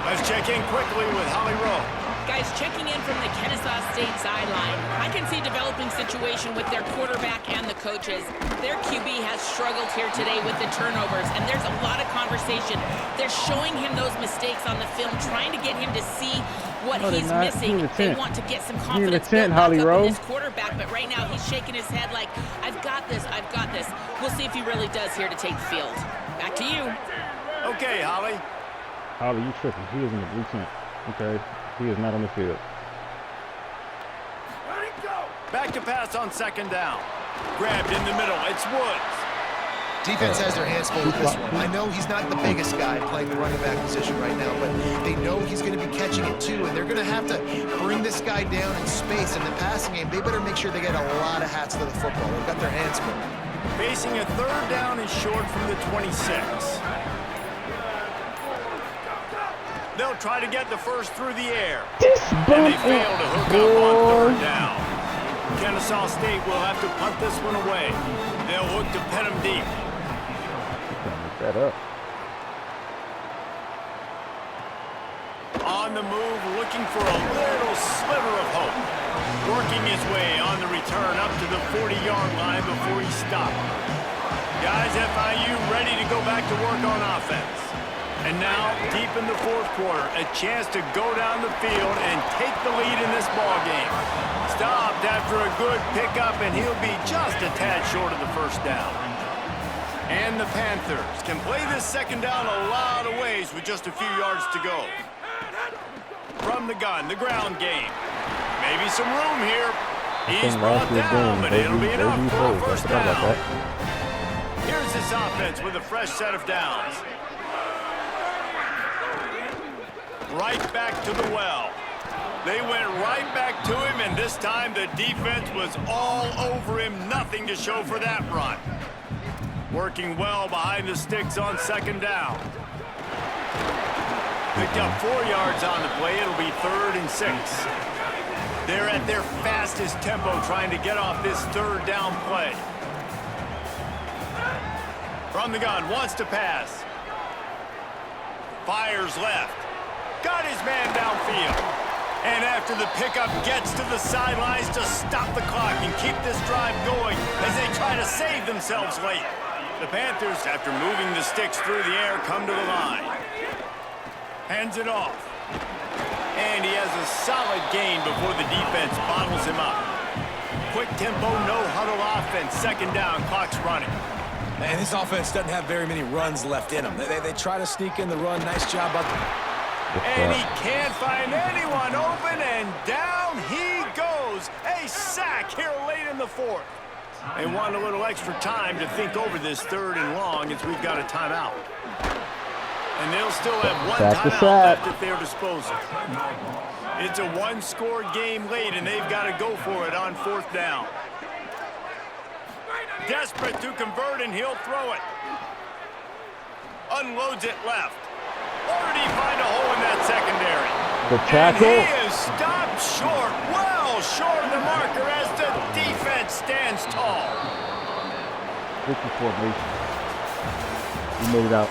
Let's check in quickly with Holly Rowe. Guys, checking in from the Kennesaw State sideline. I can see a developing situation with their quarterback and the coaches. Their QB has struggled here today with the turnovers, and there's a lot of conversation. They're showing him those mistakes on the film, trying to get him to see what he's missing. They want to get some confidence built up in this quarterback, but right now he's shaking his head like, I've got this, I've got this. We'll see if he really does here to take the field. Back to you. Okay, Holly. Holly, you tripping. He is in the blue tent. Okay. He is not on the field. Back to pass on 2nd down. Grabbed in the middle. It's Woods. Defense has their hands full with this one. I know he's not the biggest guy playing the running back position right now, but they know he's going to be catching it too, and they're going to have to bring this guy down in space. In the passing game, they better make sure they get a lot of hats to the football. They've got their hands full. Facing a 3rd down and short from the 26. They'll try to get the first through the air. And they fail to hook up on third down. Kennesaw State will have to punt this one away. They'll look to pin them deep. Make that up. On the move, looking for a little sliver of hope. Working his way on the return up to the 40-yard line before he stopped. Guys, FIU ready to go back to work on offense. And now, deep in the fourth quarter, a chance to go down the field and take the lead in this ball game. Stopped after a good pickup, and he'll be just a tad short of the first down. And the Panthers can play this second down a lot of ways with just a few yards to go. From the gun, the ground game. Maybe some room here. He's brought down, but it'll be enough for a first down. Here's this offense with a fresh set of downs. Right back to the well. They went right back to him, and this time the defense was all over him. Nothing to show for that run. Working well behind the sticks on second down. Picked up 4 yards on the play. It'll be 3rd and 6. They're at their fastest tempo trying to get off this third down play. From the gun, wants to pass. Fires left. Got his man downfield. And after the pickup, gets to the sidelines to stop the clock and keep this drive going as they try to save themselves late. The Panthers, after moving the sticks through the air, come to the line. Hands it off. And he has a solid gain before the defense bottles him up. Quick tempo, no huddle offense. Second down, clock's running. And this offense doesn't have very many runs left in them. They try to sneak in the run. Nice job by And he can't find anyone open, and down he goes. A sack here late in the fourth. They want a little extra time to think over this 3rd and long as we've got a timeout. And they'll still have one timeout left at their disposal. It's a one-score game late, and they've got to go for it on 4th down. Desperate to convert, and he'll throw it. Unloads it left. Or did he find a hole in that secondary? The tackle. And he is stopped short, well short of the marker as the defense stands tall. 54 formation. He made it out.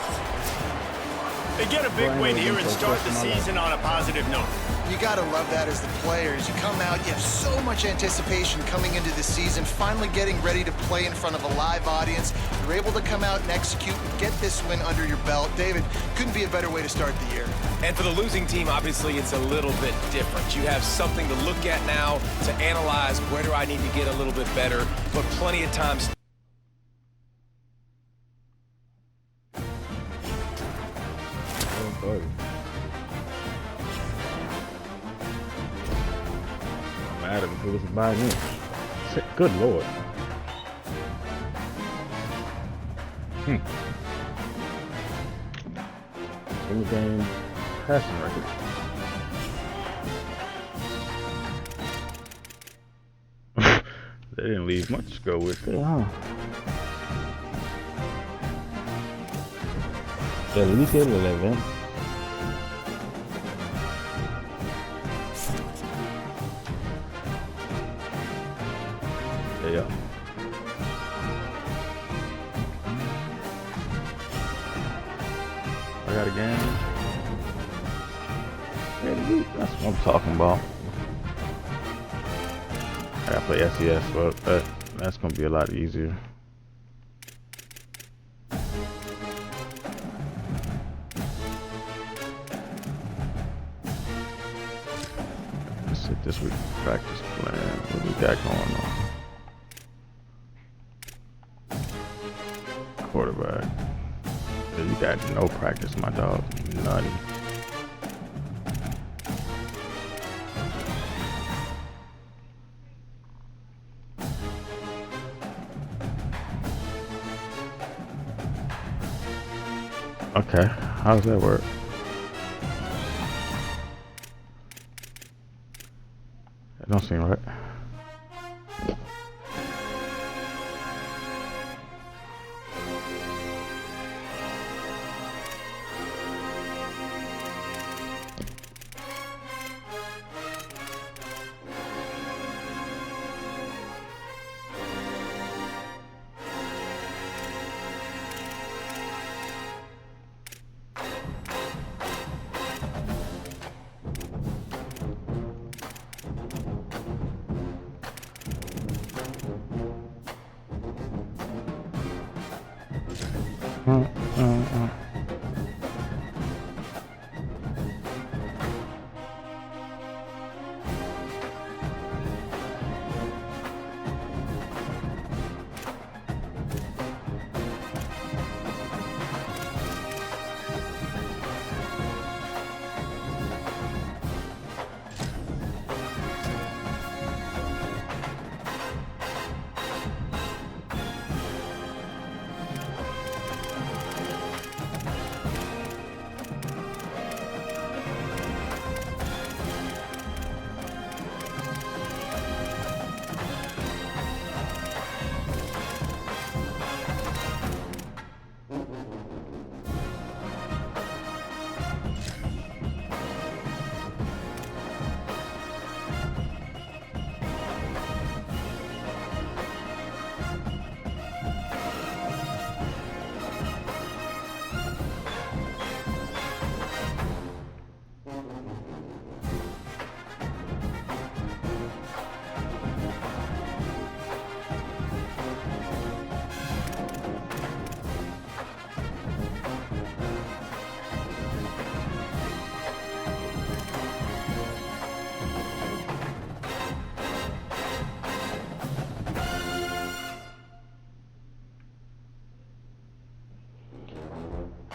They get a big win here and start the season on a positive note. You got to love that as the players. You come out, you have so much anticipation coming into the season, finally getting ready to play in front of a live audience. You're able to come out and execute and get this win under your belt. David, couldn't be a better way to start the year. And for the losing team, obviously, it's a little bit different. You have something to look at now to analyze where do I need to get a little bit better, but plenty of times. I'm mad at him because it's by me. Good Lord. Single game passing record. They didn't leave much to go with it, huh? Elige el 11. Yeah. I got a game. That's what I'm talking about. I gotta play SES, but that's gonna be a lot easier. Let's see this week's practice plan. What we got going on? Quarterback. You got no practice, my dog. None. Okay, how does that work? That don't seem right.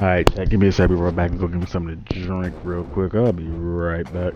Alright, Chad, give me a second. I'll be right back and go give me something to drink real quick. I'll be right back.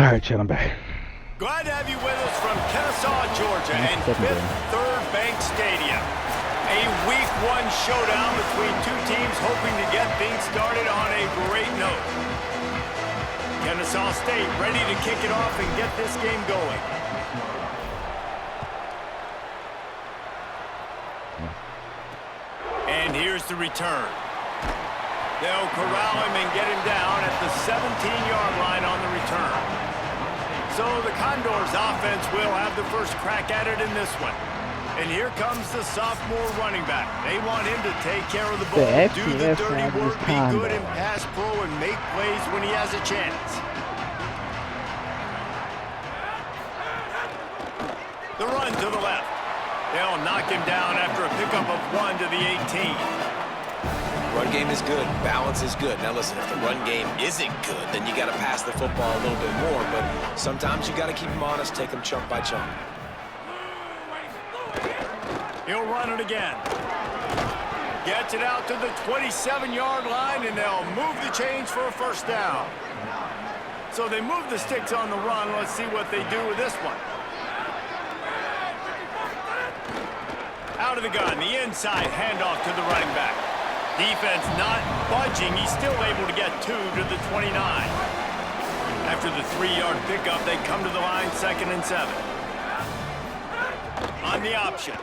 Alright, Chad, I'm back. Glad to have you with us from Kennesaw, Georgia, and Fifth Third Bank Stadium. A Week 1 showdown between two teams hoping to get things started on a great note. Kennesaw State ready to kick it off and get this game going. And here's the return. They'll corral him and get him down at the 17-yard line on the return. So the Condors offense will have the first crack at it in this one. And here comes the sophomore running back. They want him to take care of the ball, do the dirty work, be good in pass pro, and make plays when he has a chance. The run to the left. They'll knock him down after a pickup of 1 to the 18. Run game is good. Balance is good. Now listen, if the run game isn't good, then you got to pass the football a little bit more. But sometimes you got to keep them honest, take them chunk by chunk. He'll run it again. Gets it out to the 27-yard line, and they'll move the chains for a first down. So they move the sticks on the run. Let's see what they do with this one. Out of the gun, the inside handoff to the running back. Defense not budging. He's still able to get 2 to the 29. After the 3-yard pickup, they come to the line 2nd and 7. On the option.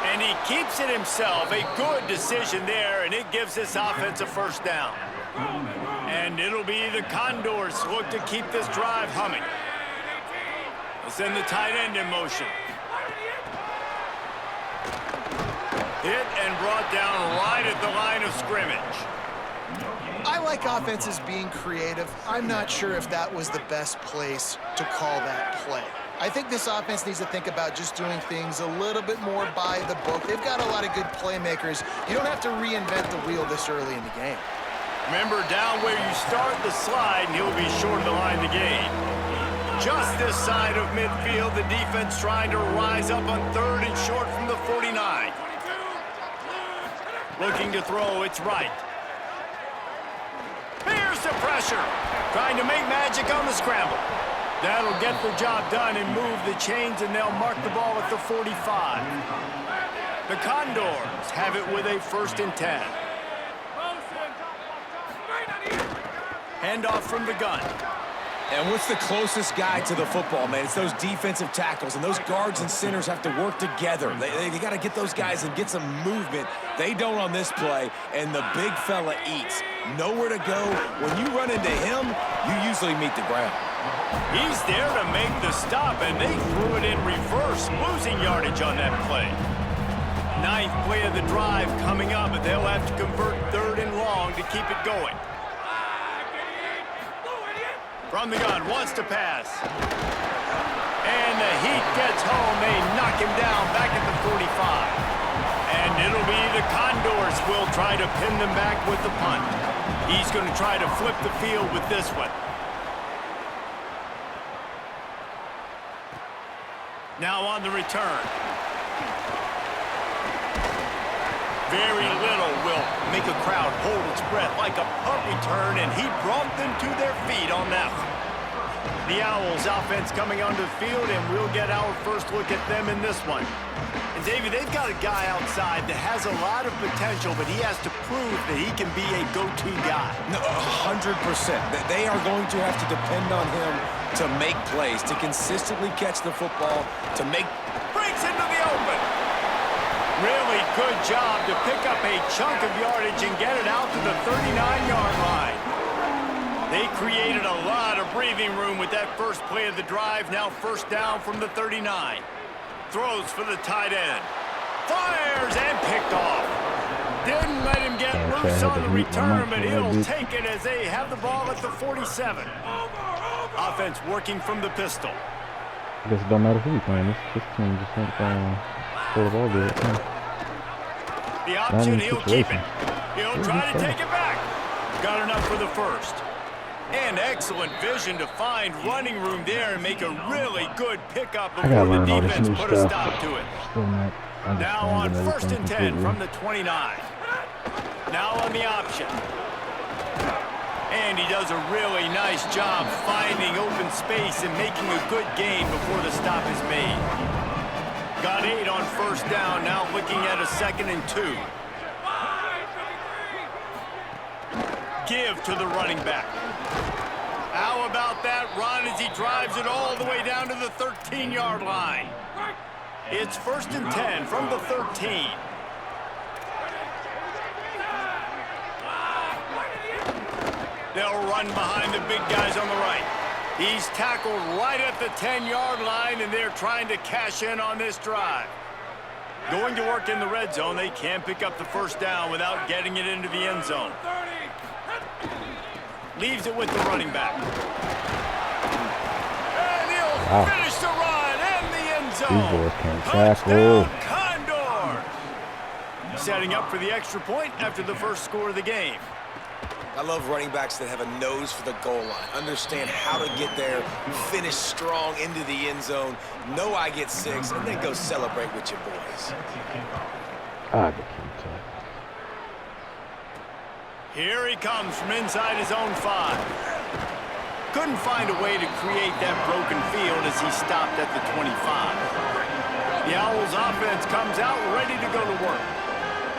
And he keeps it himself. A good decision there, and it gives this offense a first down. And it'll be the Condors look to keep this drive humming. They'll send the tight end in motion. Hit and brought down right at the line of scrimmage. I like offenses being creative. I'm not sure if that was the best place to call that play. I think this offense needs to think about just doing things a little bit more by the book. They've got a lot of good playmakers. You don't have to reinvent the wheel this early in the game. Remember, down where you start the slide, and he'll be short of the line of the gain. Just this side of midfield, the defense trying to rise up on 3rd and short from the 49. Looking to throw, it's right. Here's the pressure. Trying to make magic on the scramble. That'll get the job done and move the chains, and they'll mark the ball at the 45. The Condors have it with a 1st and 10. Handoff from the gun. And what's the closest guy to the football, man? It's those defensive tackles, and those guards and centers have to work together. They got to get those guys and get some movement. They don't on this play, and the big fella eats. Nowhere to go. When you run into him, you usually meet the ground. He's there to make the stop, and they threw it in reverse, losing yardage on that play. 9th play of the drive coming up, but they'll have to convert 3rd and long to keep it going. From the gun, wants to pass. And the heat gets home. They knock him down back at the 45. And it'll be the Condors will try to pin them back with the punt. He's going to try to flip the field with this one. Now on the return. Very little will make a crowd hold its breath like a punt return, and he brought them to their feet on that one. The Owls offense coming onto the field, and we'll get our first look at them in this one. And David, they've got a guy outside that has a lot of potential, but he has to prove that he can be a go-to guy. No, 100%. They are going to have to depend on him to make plays, to consistently catch the football, to make... Breaks into the open. Really good job to pick up a chunk of yardage and get it out to the 39-yard line. They created a lot of breathing room with that first play of the drive. Now 1st down from the 39. Throws for the tight end. Fires and picked off. Didn't let him get loose on the return, but he'll take it as they have the ball at the 47. Offense working from the pistol. I guess it don't matter who you're playing. This team just went for the ball good. The option, he'll keep it. He'll try to take it back. Got enough for the 1st. And excellent vision to find running room there and make a really good pickup before the defense put a stop to it. Now on 1st and 10 from the 29. Now on the option. And he does a really nice job finding open space and making a good gain before the stop is made. Got 8 on 1st down, now looking at a 2nd and 2. Give to the running back. How about that run as he drives it all the way down to the 13-yard line? It's 1st and 10 from the 13. They'll run behind the big guys on the right. He's tackled right at the 10-yard line, and they're trying to cash in on this drive. Going to work in the red zone, they can't pick up the 1st down without getting it into the end zone. Leaves it with the running back. And he'll finish the run and the end zone. Touchdown, Condor. Setting up for the extra point after the 1st score of the game. I love running backs that have a nose for the goal line, understand how to get there, finish strong into the end zone, know I get 6, and then go celebrate with your boys. Here he comes from inside his own 5. Couldn't find a way to create that broken field as he stopped at the 25. The Owls offense comes out ready to go to work.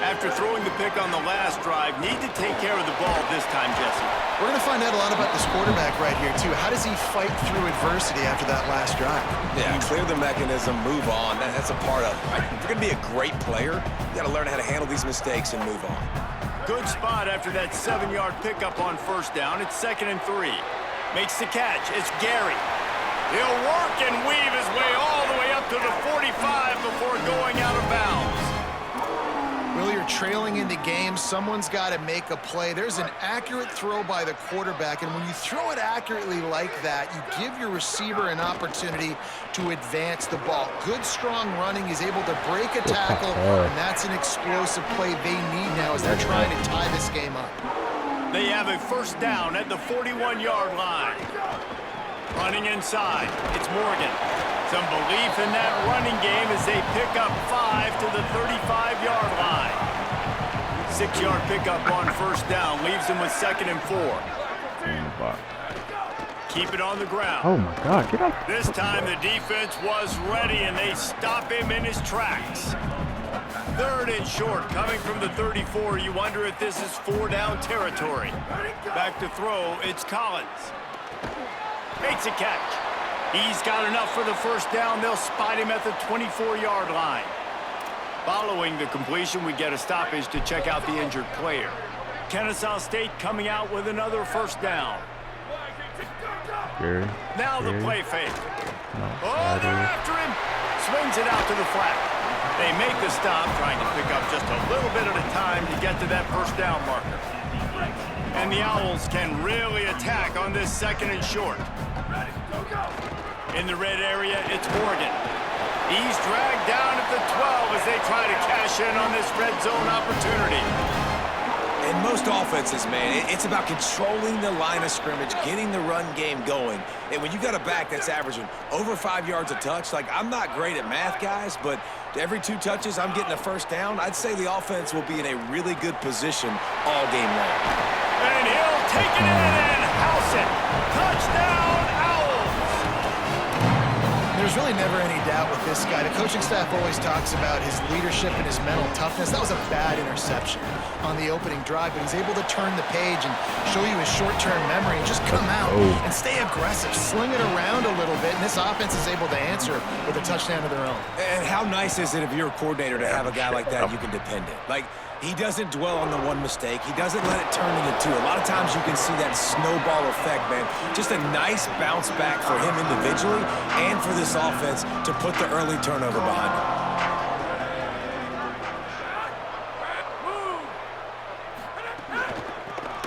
After throwing the pick on the last drive, need to take care of the ball this time, Jesse. We're going to find out a lot about this quarterback right here, too. How does he fight through adversity after that last drive? Yeah, clear the mechanism, move on. That's a part of it. Right? If you're going to be a great player, you got to learn how to handle these mistakes and move on. Good spot after that 7-yard pickup on first down. It's 2nd and 3. Makes the catch. It's Gary. He'll work and weave his way all the way up to the 45 before going out of bounds. Well, you're trailing in the game. Someone's got to make a play. There's an accurate throw by the quarterback, and when you throw it accurately like that, you give your receiver an opportunity to advance the ball. Good, strong running. He's able to break a tackle, and that's an explosive play they need now as they're trying to tie this game up. They have a first down at the 41-yard line. Running inside, it's Morgan. Some belief in that running game as they pick up 5 to the 35-yard line. 6-yard pickup on first down leaves them with 2nd and 4. Keep it on the ground. Oh my God, get up. This time the defense was ready and they stop him in his tracks. 3rd and short coming from the 34. You wonder if this is 4-down territory. Back to throw, it's Collins. Makes a catch. He's got enough for the first down. They'll spot him at the 24-yard line. Following the completion, we get a stoppage to check out the injured player. Kennesaw State coming out with another first down. Gary. Now the play fake. They're after him. Swings it out to the flat. They make the stop, trying to pick up just a little bit at a time to get to that first down marker. And the Owls can really attack on this 2nd and short. In the red area, it's Morgan. He's dragged down at the 12 as they try to cash in on this red zone opportunity. In most offenses, man, it's about controlling the line of scrimmage, getting the run game going. And when you got a back that's averaging over 5 yards a touch, like, I'm not great at math, guys, but every 2 touches, I'm getting a first down. I'd say the offense will be in a really good position all game long. And he'll take it in and house it. Touchdown, Owls! There's really never any doubt with this guy. The coaching staff always talks about his leadership and his mental toughness. That was a bad interception on the opening drive, but he's able to turn the page and show you his short-term memory and just come out and stay aggressive, sling it around a little bit, and this offense is able to answer with a touchdown of their own. And how nice is it if you're a coordinator to have a guy like that you can depend on? Like, he doesn't dwell on the one mistake. He doesn't let it turn into 2. A lot of times you can see that snowball effect, man. Just a nice bounce back for him individually and for this offense to put the early turnover behind him.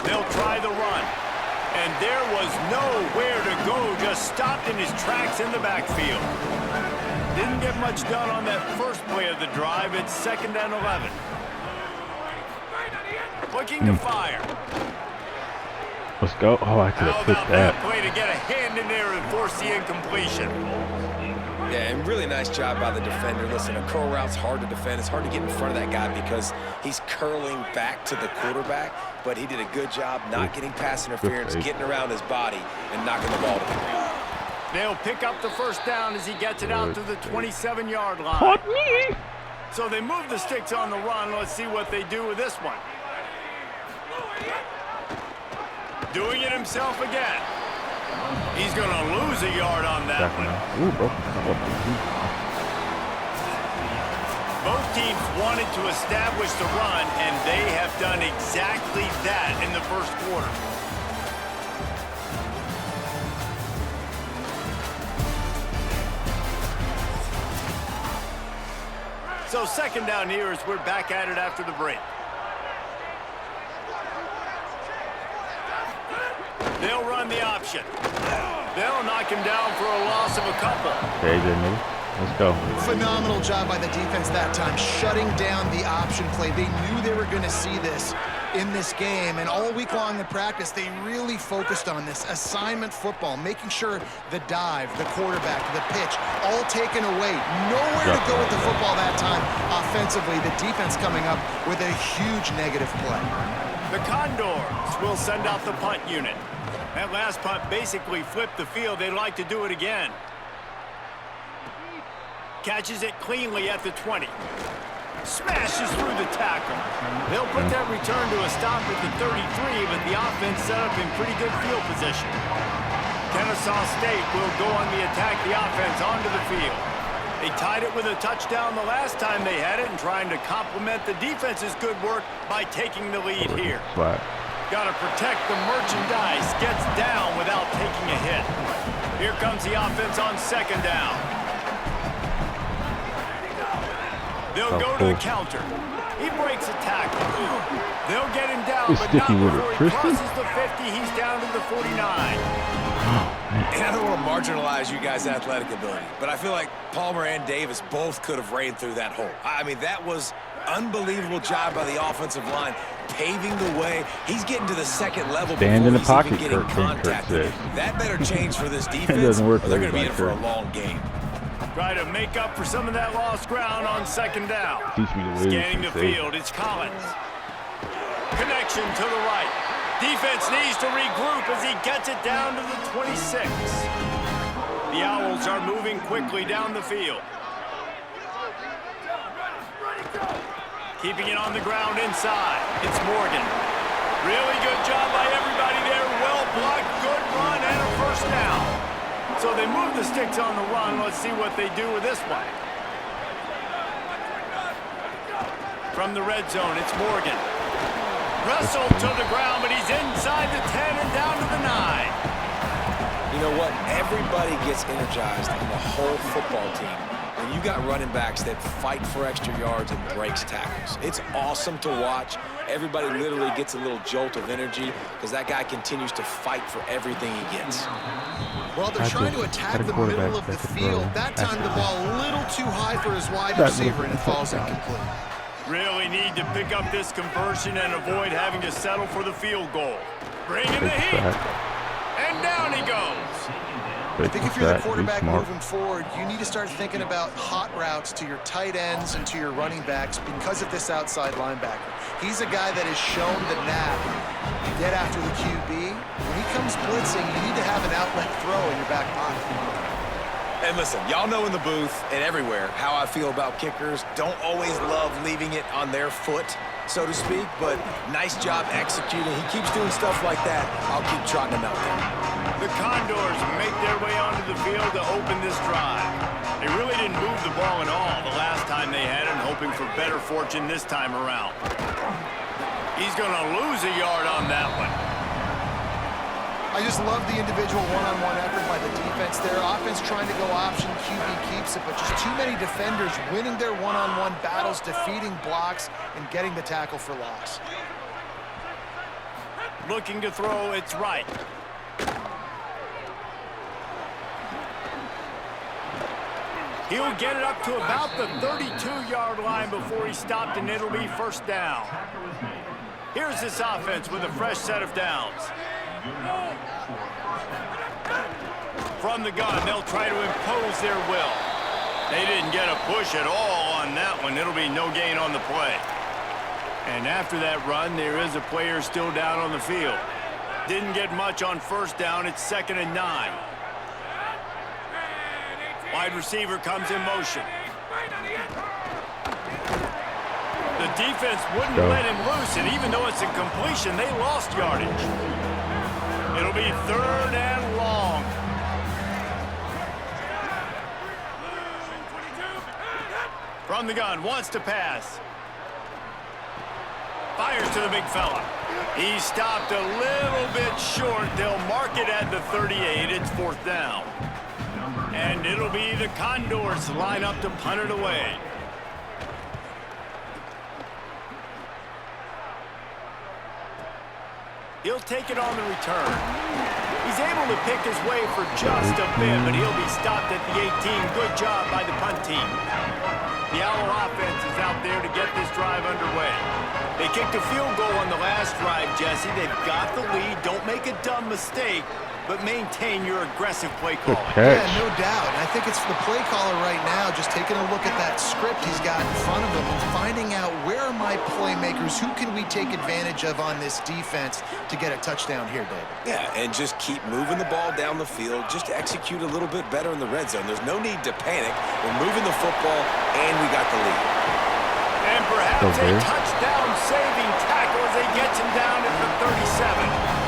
They'll try the run. And there was nowhere to go, just stopped in his tracks in the backfield. Didn't get much done on that first play of the drive. It's 2nd and 11. Looking to fire. Let's go. Oh, I could have picked that. Play to get a hand in there and force the incompletion. Yeah, and really nice job by the defender. Listen, a curl route's hard to defend. It's hard to get in front of that guy because he's curling back to the quarterback, but he did a good job not getting pass interference, getting around his body, and knocking the ball to the ground. They'll pick up the first down as he gets it out to the 27-yard line. Caught me. So they move the sticks on the run. Let's see what they do with this one. Doing it himself again. He's going to lose a yard on that one. Both teams wanted to establish the run, and they have done exactly that in the first quarter. So 2nd down here as we're back at it after the break. They'll run the option. They'll knock him down for a loss of a couple. Okay, then, let's go. Phenomenal job by the defense that time, shutting down the option play. They knew they were going to see this in this game, and all week long in practice, they really focused on this assignment football, making sure the dive, the quarterback, the pitch, all taken away. Nowhere to go with the football that time. Offensively, the defense coming up with a huge negative play. The Condors will send out the punt unit. That last punt basically flipped the field. They'd like to do it again. Catches it cleanly at the 20. Smashes through the tackle. They'll put that return to a stop at the 33, but the offense set up in pretty good field position. Kennesaw State will go on the attack, the offense onto the field. They tied it with a touchdown the last time they had it and trying to complement the defense's good work by taking the lead here. Right. Got to protect the merchandise. Gets down without taking a hit. Here comes the offense on second down. They'll go to the counter. He breaks a tackle. They'll get him down, but not before he crosses the 50. He's down to the 49. And I don't want to marginalize you guys' athletic ability, but I feel like Palmer and Davis both could have ran through that hole. I mean, that was unbelievable job by the offensive line, paving the way. He's getting to the second level Stand in the before he's pocket, even getting Kurt contacted. That better change for this defense. doesn't work for They're going to be in everybody, for a long game. Try to make up for some of that lost ground on second down. Teach me to Scanning the field, it's Collins. Connection to the right. Defense needs to regroup as he gets it down to the 26. The Owls are moving quickly down the field. Keeping it on the ground inside. It's Morgan. Really good job by everybody there. Well blocked, good run, and a first down. So they move the sticks on the run. Let's see what they do with this one. From the red zone, it's Morgan. Wrestled to the ground, but he's inside the 10 and down to the 9. You know what? Everybody gets energized on the whole football team when you got running backs that fight for extra yards and breaks tackles. It's awesome to watch. Everybody literally gets a little jolt of energy because that guy continues to fight for everything he gets. Well, they're trying to attack the middle of the field. That time the ball a little too high for his wide receiver, and it falls incomplete. Really need to pick up this conversion and avoid having to settle for the field goal. Bring in the heat. And down he goes. I think if you're the quarterback moving forward, you need to start thinking about hot routes to your tight ends and to your running backs because of this outside linebacker. He's a guy that has shown the knack to get after the QB. When he comes blitzing, you need to have an outlet throw in your back pocket. And listen, y'all know in the booth and everywhere how I feel about kickers. Don't always love leaving it on their foot, so to speak, but nice job executing. He keeps doing stuff like that. I'll keep trotting him out there. The Condors make their way onto the field to open this drive. They really didn't move the ball at all the last time they had it, hoping for better fortune this time around. He's going to lose a yard on that one. I just love the individual one-on-one effort by the defense there. Offense trying to go option, QB keeps it, but just too many defenders winning their one-on-one battles, defeating blocks, and getting the tackle for loss. Looking to throw, it's right. He'll get it up to about the 32-yard line before he's stopped, and it'll be first down. Here's this offense with a fresh set of downs. From the gun, they'll try to impose their will. They didn't get a push at all on that one. It'll be no gain on the play. And after that run, there is a player still down on the field. Didn't get much on first down. It's 2nd and 9. Wide receiver comes in motion. The defense wouldn't let him loose, and even though it's a completion, they lost yardage. It'll be 3rd and long. From the gun, wants to pass. Fires to the big fella. He stopped a little bit short. They'll mark it at the 38. It's 4th down. And it'll be the Condors line up to punt it away. He'll take it on the return. He's able to pick his way for just a bit, but he'll be stopped at the 18. Good job by the punt team. The Owl offense is out there to get this drive underway. They kicked a field goal on the last drive, Jesse. They've got the lead. Don't make a dumb mistake, but maintain your aggressive play calling. Yeah, no doubt. And I think it's the play caller right now just taking a look at that script he's got in front of him and finding out where are my playmakers, who can we take advantage of on this defense to get a touchdown here, David. Yeah, and just keep moving the ball down the field. Just execute a little bit better in the red zone. There's no need to panic. We're moving the football, and we got the lead. And perhaps a touchdown-saving tackle as they get him down at the 37.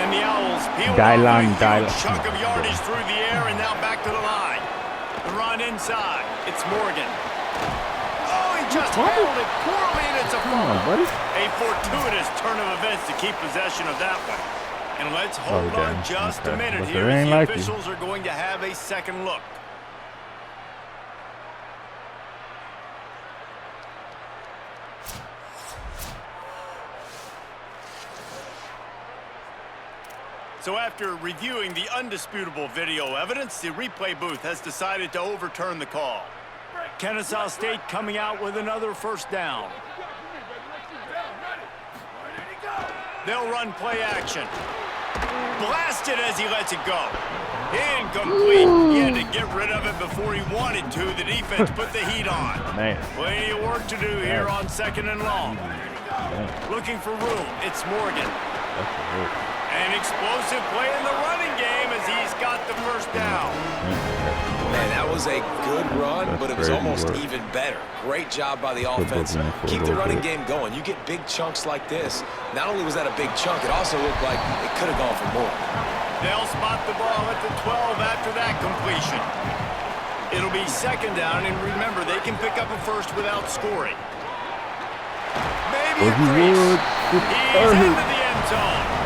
And the Owls peel off a huge chunk of yardage through the air and now back to the line. The run going inside. It's Morgan. Oh, he just handled it poorly, and it's a fumble. A fortuitous turn of events to keep possession of that one. And let's hold on just a minute here as the officials are going to have a second look. So after reviewing the undisputable video evidence, the replay booth has decided to overturn the call. Kennesaw State coming out with another first down. They'll run play action. Blasted as he lets it go. Incomplete. He had to get rid of it before he wanted to. The defense put the heat on. Plenty of work to do here on 2nd and long. Looking for room. It's Morgan. An explosive play in the running game as he's got the first down. Man, that was a good run, but it was almost even better. Great job by the offense. Keep the running game going. You get big chunks like this. Not only was that a big chunk, it also looked like it could have gone for more. They'll spot the ball at the 12 after that completion. It'll be 2nd down, and remember, they can pick up a first without scoring. Maybe a crease. He's into the end zone.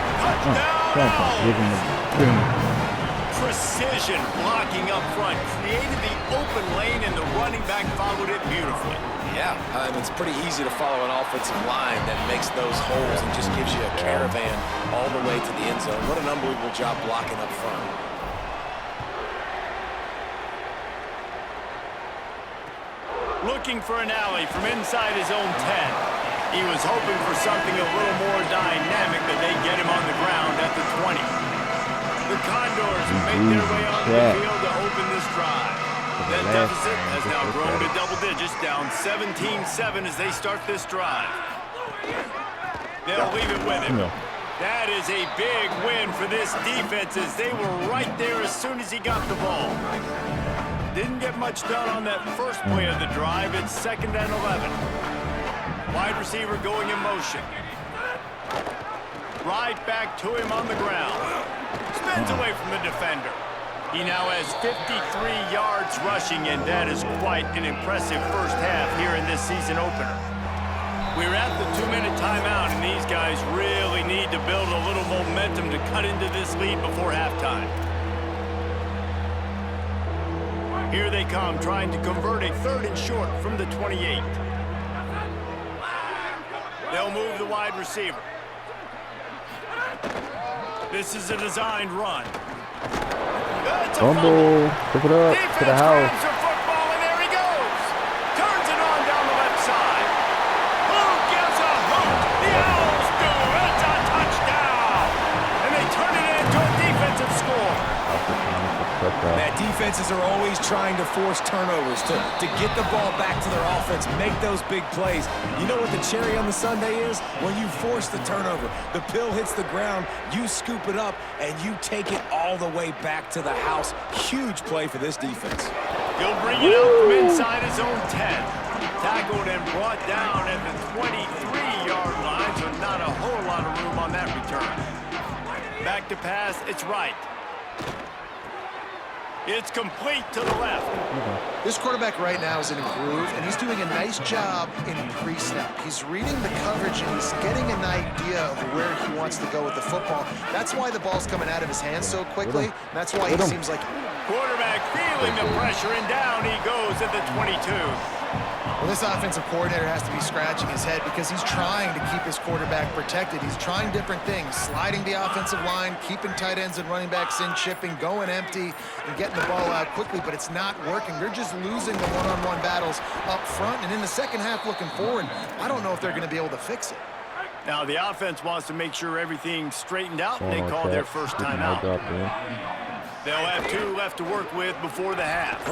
Precision blocking up front created the open lane, and the running back followed it beautifully. Yeah, it's pretty easy to follow an offensive line that makes those holes and just gives you a caravan all the way to the end zone. What an unbelievable job blocking up front. Looking for an alley from inside his own 10. He was hoping for something a little more dynamic, but they get him on the ground at the 20. The Condors make their way on the field to open this drive. That deficit has now grown to double digits, down 17-7 as they start this drive. They'll leave it with him. That is a big win for this defense as they were right there as soon as he got the ball. Didn't get much done on that first play of the drive. It's 2nd and 11. Wide receiver going in motion. Right back to him on the ground. Spins away from the defender. He now has 53 yards rushing, and that is quite an impressive first half here in this season opener. We're at the 2-minute timeout, and these guys really need to build a little momentum to cut into this lead before halftime. Here they come, trying to convert a 3rd and short from the 28. They'll move the wide receiver. This is a designed run. That's a fumble. Pick it up to the house. Defense grabs a football, and there he goes. Turns it on down the left side. Who gives a hoot? The Owls do. It's a touchdown. And they turn it into a defensive score. Man, defenses are always trying to force turnovers to get the ball back to their offense, make those big plays. You know what the cherry on the sundae is? When you force the turnover, the pill hits the ground, you scoop it up, and you take it all the way back to the house. Huge play for this defense. He'll bring it out from inside his own 10. Tackled and brought down at the 23-yard line, so not a whole lot of room on that return. Back to pass, it's right. It's complete to the left. This quarterback right now is in a groove, and he's doing a nice job in pre-snap. He's reading the coverage, and he's getting an idea of where he wants to go with the football. That's why the ball's coming out of his hands so quickly. And that's why he seems like... Quarterback feeling the pressure, and down he goes at the 22. Well, this offensive coordinator has to be scratching his head because he's trying to keep his quarterback protected. He's trying different things, sliding the offensive line, keeping tight ends and running backs in, chipping, going empty, and getting the ball out quickly, but it's not working. They're just losing the one-on-one battles up front, and in the second half looking forward, I don't know if they're going to be able to fix it. Now the offense wants to make sure everything's straightened out, and they call their first time out. They'll have 2 left to work with before the half.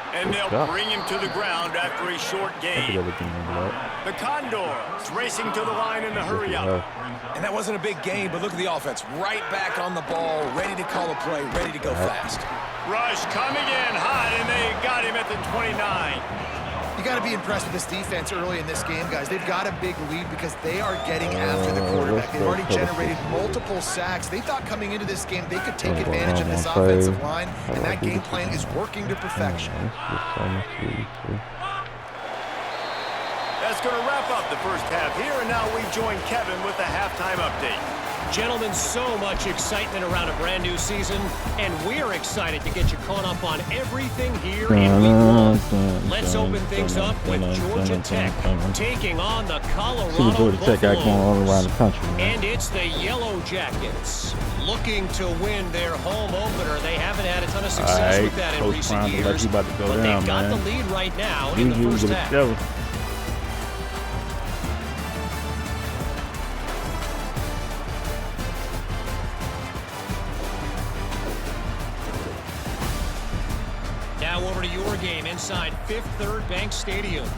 And they'll bring him to the ground after a short gain. The Condors racing to the line in the hurry up. And that wasn't a big gain, but look at the offense. Right back on the ball, ready to call a play, ready to go fast. Rush coming in hot, and they got him at the 29. You got to be impressed with this defense early in this game, guys. They've got a big lead because they are getting after the quarterback. They've already generated multiple sacks. They thought coming into this game they could take advantage of this offensive line, and that game plan is working to perfection. That's going to wrap up the first half here, and now we join Kevin with the halftime update. Gentlemen, so much excitement around a brand new season, and we're excited to get you caught up on everything here in Week 1. Let's open things up with Georgia Tech taking on the Colorado Georgia Tech got going all around the country. And it's the Yellow Jackets looking to win their home opener. They haven't had a ton of success with that in recent years, but they've got the lead right now in the first half. Over to your game inside Fifth Third Bank Stadium.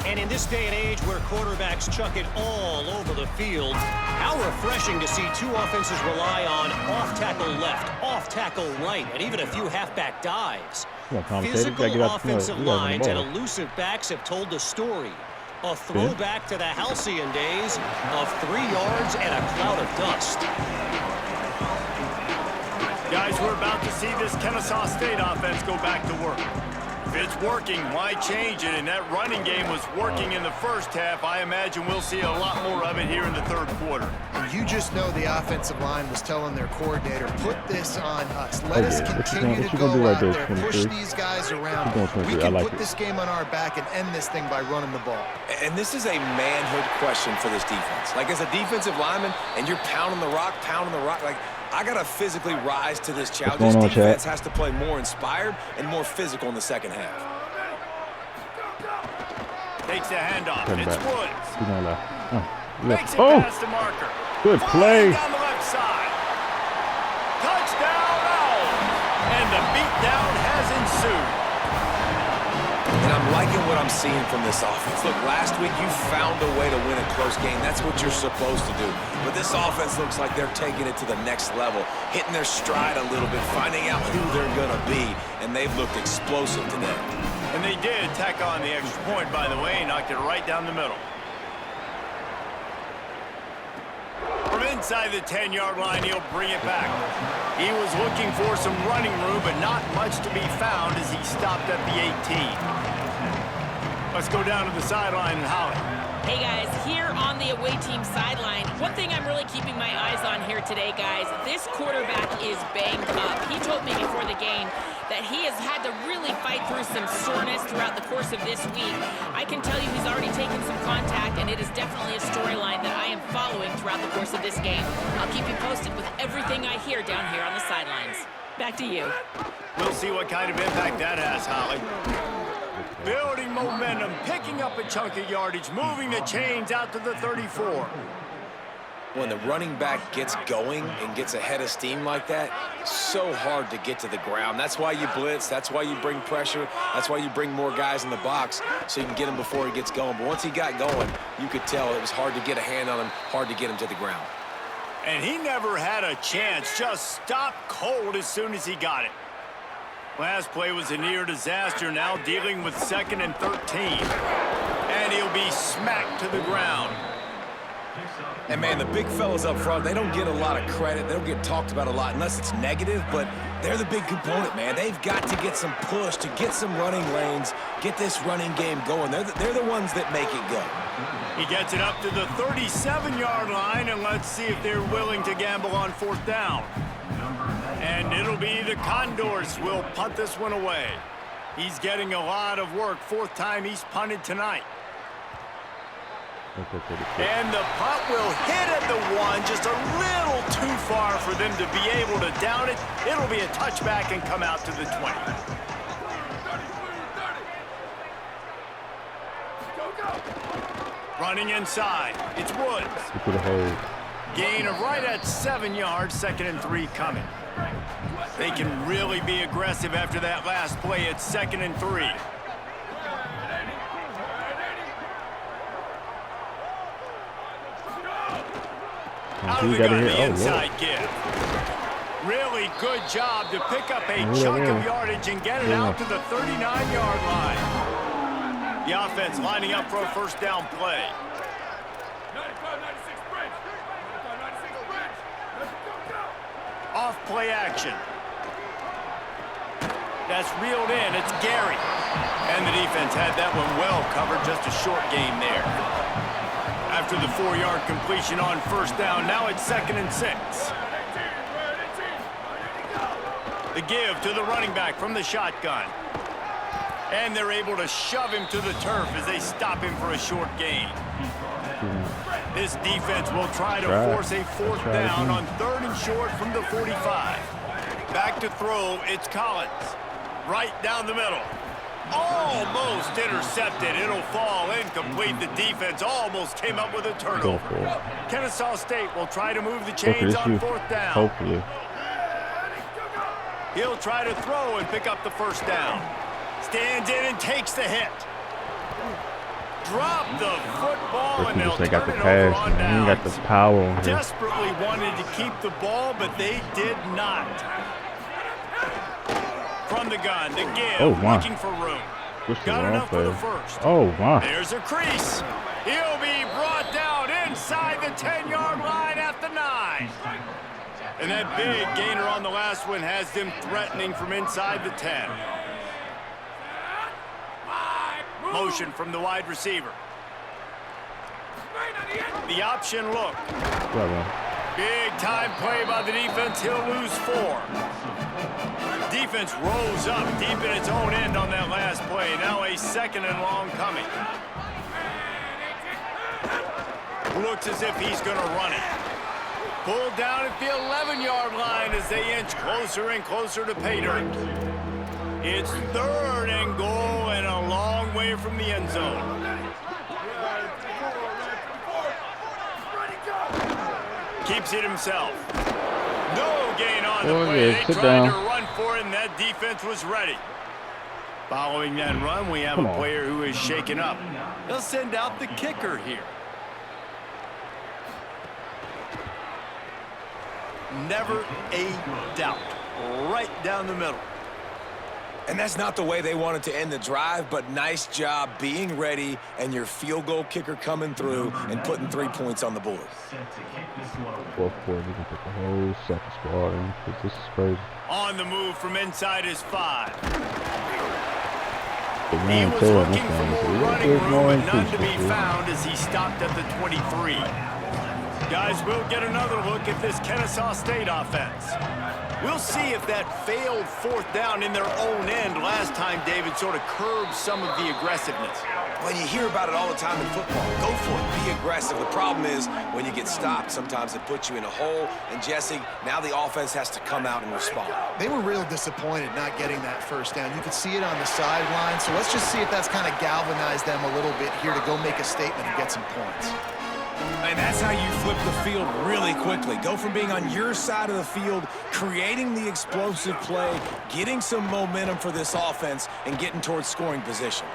And in this day and age where quarterbacks chuck it all over the field, how refreshing to see two offenses rely on off-tackle left, off-tackle right, and even a few halfback dives. Physical offensive lines and elusive backs have told the story. A throwback to the halcyon days of 3 yards and a cloud of dust. Guys, we're about to see this Kennesaw State offense go back to work. If it's working, why change it? And that running game was working in the first half. I imagine we'll see a lot more of it here in the third quarter. And you just know the offensive line was telling their coordinator, put this on us. Let us continue to go out there, push these guys around. We can put this game on our back and end this thing by running the ball. And this is a manhood question for this defense. Like, as a defensive lineman, and you're pounding the rock, like, I got to physically rise to this challenge. This defense has to play more inspired and more physical in the second half. Takes the handoff. It's Woods. Makes it past the marker. Good play. Down the left side. Touchdown, Owls. And the beatdown has ensued. And I'm liking what I'm seeing from this offense. Look, last week you found a way to win a close game. That's what you're supposed to do. But this offense looks like they're taking it to the next level, hitting their stride a little bit, finding out who they're going to be, and they've looked explosive today. And they did tack on the extra point, by the way, knocked it right down the middle. From inside the 10-yard line, he'll bring it back. He was looking for some running room, but not much to be found as he stopped at the 18. Let's go down to the sideline and Holly. Hey guys, here on the away team sideline, one thing I'm really keeping my eyes on here today, guys, this quarterback is banged up. He told me before the game that he has had to really fight through some soreness throughout the course of this week. I can tell you he's already taken some contact, and it is definitely a storyline that I am following throughout the course of this game. I'll keep you posted with everything I hear down here on the sidelines. Back to you. We'll see what kind of impact that has, Holly. Building momentum, picking up a chunk of yardage, moving the chains out to the 34. When the running back gets going and gets ahead of steam like that, so hard to get to the ground. That's why you blitz. That's why you bring pressure. That's why you bring more guys in the box so you can get him before he gets going. But once he got going, you could tell it was hard to get a hand on him, hard to get him to the ground. And he never had a chance, just stopped cold as soon as he got it. Last play was a near disaster, now dealing with 2nd and 13. And he'll be smacked to the ground. And, man, the big fellas up front, they don't get a lot of credit. They don't get talked about a lot unless it's negative, but they're the big component, man. They've got to get some push, to get some running lanes, get this running game going. They're the ones that make it go. He gets it up to the 37-yard line, and let's see if they're willing to gamble on 4th down. And it'll be the Condors will punt this one away. He's getting a lot of work. 4th time he's punted tonight. And the punt will hit at the 1, just a little too far for them to be able to down it. It'll be a touchback and come out to the 20. Running inside, it's Woods. Gain of right at 7 yards, 2nd and 3 coming. They can really be aggressive after that last play. It's 2nd and 3. Out of the gun, the inside give. Really good job to pick up a chunk of yardage and get it out to the 39-yard line. The offense lining up for a first down play. Off play action. That's reeled in. It's Gary. And the defense had that one well covered. Just a short gain there. After the 4-yard completion on first down, now it's 2nd and 6. The give to the running back from the shotgun. And they're able to shove him to the turf as they stop him for a short gain. This defense will try to force a 4th down on 3rd and short from the 45. Back to throw, it's Collins. Right down the middle. Almost intercepted. It'll fall incomplete. The defense almost came up with a turnover. Kennesaw State will try to move the chains on 4th down. Hopefully. He'll try to throw and pick up the first down. Stands in and takes the hit. Drop the football and they'll turn it over on downs. He got the power on him. Desperately wanted to keep the ball, but they did not. From the gun, the give, looking for room. Got enough for the first. Oh, wow. There's a crease. He'll be brought down inside the 10-yard line at the 9. And that big gainer on the last one has them threatening from inside the 10. Motion from the wide receiver. The option look. Big time play by the defense. He'll lose 4. Defense rolls up deep in its own end on that last play. Now a 2nd and long coming. Looks as if he's going to run it. Pulled down at the 11-yard line as they inch closer and closer to pay dirt. It's 3rd and goal and a long way from the end zone. Keeps it himself. No gain on the play. They tried to run for it, and that defense was ready. Following that run, we have a player who is shaken up. They'll send out the kicker here. Never a doubt. Right down the middle. And that's not the way they wanted to end the drive, but nice job being ready and your field goal kicker coming through and putting 3 points on the board. Fourth quarter, we can put the whole second squad in. This is crazy. On the move from inside his 5. He was looking for more running room, but none to be found as he stopped at the 23. Guys, we'll get another look at this Kennesaw State offense. We'll see if that failed 4th down in their own end last time, David, sort of curbed some of the aggressiveness. Well, you hear about it all the time in football. Go for it. Be aggressive. The problem is when you get stopped, sometimes it puts you in a hole. And, Jesse, now the offense has to come out and respond. They were real disappointed not getting that first down. You could see it on the sideline. So let's just see if that's kind of galvanized them a little bit here to go make a statement and get some points. And that's how you flip the field really quickly. Go from being on your side of the field, creating the explosive play, getting some momentum for this offense, and getting towards scoring position.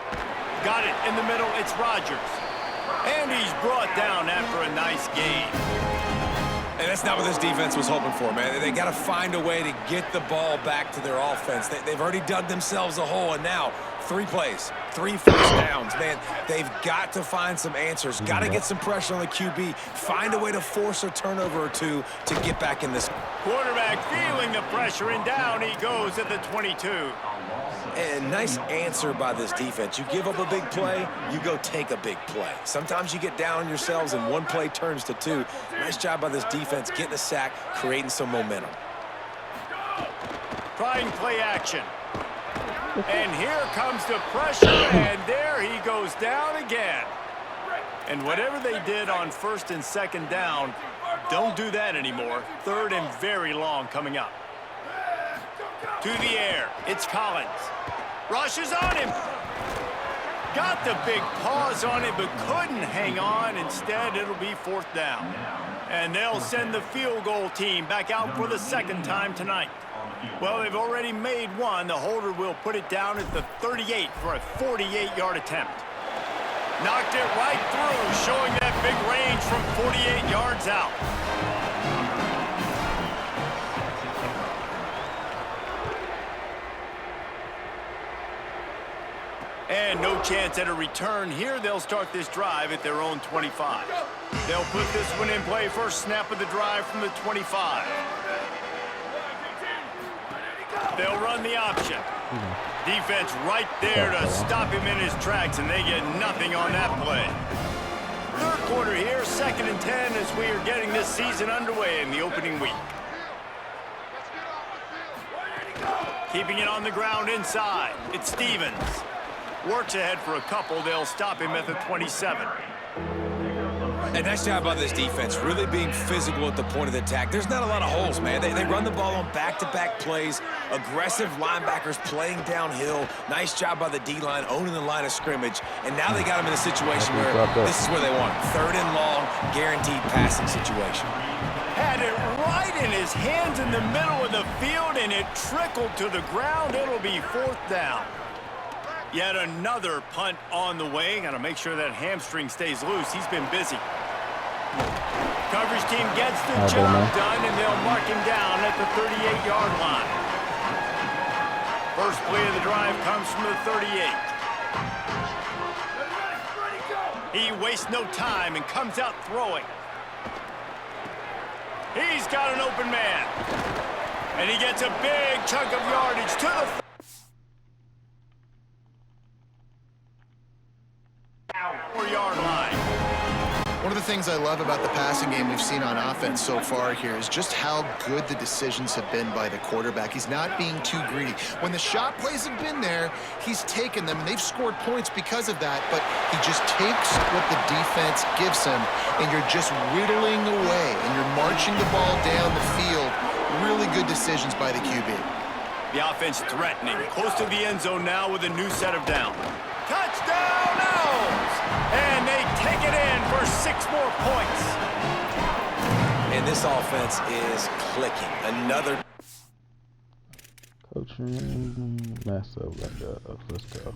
Got it in the middle. It's Rogers. And he's brought down after a nice gain. And that's not what this defense was hoping for, man. They got to find a way to get the ball back to their offense. They've already dug themselves a hole, and now 3 plays, 3 first downs. Man, they've got to find some answers. Got to get some pressure on the QB. Find a way to force a turnover or 2 to get back in this. Quarterback feeling the pressure, and down he goes at the 22. And nice answer by this defense. You give up a big play, you go take a big play. Sometimes you get down on yourselves and 1 play turns to 2. Nice job by this defense getting a sack, creating some momentum. Trying play action. And here comes the pressure, and there he goes down again. And whatever they did on 1st and 2nd down, don't do that anymore. 3rd and very long coming up. To the air, it's Collins. Rushes on him. Got the big paws on it, but couldn't hang on. Instead, it'll be 4th down. And they'll send the field goal team back out for the 2nd time tonight. Well, they've already made 1. The holder will put it down at the 38 for a 48-yard attempt. Knocked it right through, showing that big range from 48 yards out. And no chance at a return here. They'll start this drive at their own 25. They'll put this one in play. First snap of the drive from the 25. They'll run the option. Defense right there to stop him in his tracks, and they get nothing on that play. Third quarter here, 2nd and 10 as we are getting this season underway in the opening week. Keeping it on the ground inside. It's Stevens. Works ahead for a couple. They'll stop him at the 27. And nice job by this defense, really being physical at the point of the attack. There's not a lot of holes, man. They run the ball on back-to-back plays. Aggressive linebackers playing downhill. Nice job by the D-line, owning the line of scrimmage. And now they got him in a situation where this is where they want him. 3rd and long, guaranteed passing situation. Had it right in his hands in the middle of the field, and it trickled to the ground. It'll be 4th down. Yet another punt on the way. Got to make sure that hamstring stays loose. He's been busy. Coverage team gets the job done, and they'll mark him down at the 38-yard line. First play of the drive comes from the 38. He wastes no time and comes out throwing. He's got an open man. And he gets a big chunk of yardage to the 4-yard line. One of the things I love about the passing game we've seen on offense so far here is just how good the decisions have been by the quarterback. He's not being too greedy. When the shot plays have been there, he's taken them. They've scored points because of that, but he just takes what the defense gives him, and you're just whittling away, and you're marching the ball down the field. Really good decisions by the QB. The offense threatening. Close to the end zone now with a new set of down. Touchdown, Owls! And they take it in for 6 more points. And this offense is clicking. Another. Coaching, mess up like that. Let's go.